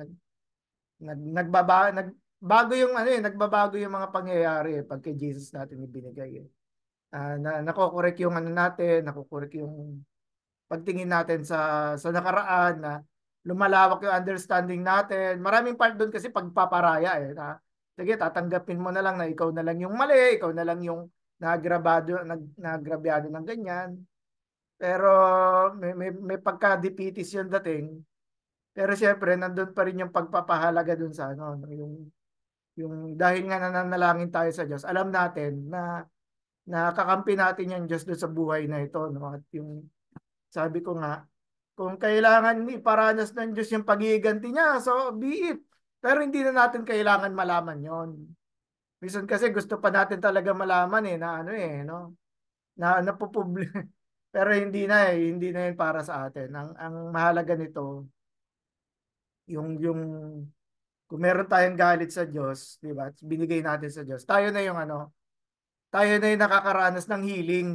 nagbago yung nagbabago yung mga pangyayari pag kay Jesus natin ibinigay nakokorek yung natin, nakokorek yung pagtingin natin sa nakaraan na lumalawak yung understanding natin. Maraming part doon kasi pagpaparaya na sige, tatanggapin mo na lang na ikaw na lang yung mali, ikaw na lang yung nagrabyado ng ganyan. Pero may pagka-defeatist yung dating. Pero syempre, nandun pa rin yung pagpapahalaga dun sa yung dahil nga nananalangin tayo sa Diyos, alam natin na nakakampi natin yung Diyos doon sa buhay na ito, no? At yung sabi ko nga, kung kailangan iparanas ng Diyos yung pagiganti niya, so be it. Pero hindi na natin kailangan malaman yon. Minsan kasi gusto pa natin talaga malaman na no? Na napupubli. Pero hindi na yun para sa atin. Ang mahalaga nito, yung kung meron tayong galit sa Diyos, di ba? Binigay natin sa Diyos. Tayo na tayo na yung nakakaranas ng healing.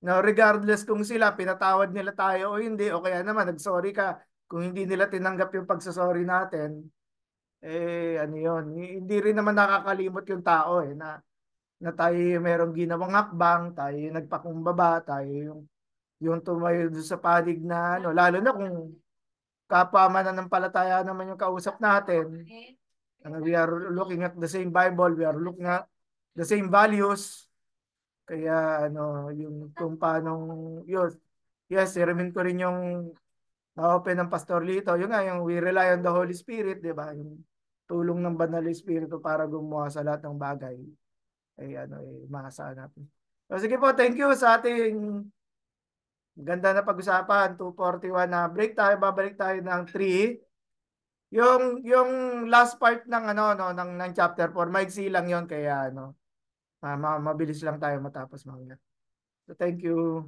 No, regardless kung sila pinatawad nila tayo o hindi o kaya naman nagsorry ka kung hindi nila tinanggap yung pagsasorry natin yun, hindi rin naman nakakalimot yung tao na tayo merong ginawang hakbang, tayo yung nagpakumbaba, tayo yung tumayo doon sa panig na lalo na kung kapwa mananampalataya naman yung kausap natin. We are looking at the same Bible, we are looking at the same values. Kaya yung kung paano yun. Yes, i-remind ko rin yung na-open ng Pastor Lito. Yung nga, yung we rely on the Holy Spirit, di ba? Yung tulong ng Banal na Espiritu para gumawa sa lahat ng bagay. Maasahan natin. So, sige po, thank you sa ating ganda na pag-usapan. 2:41 na break tayo, babalik tayo ng 3. Yung last part ng ng chapter 4, maiksi lang yon kaya mabilis lang tayo matapos mamaya. So thank you.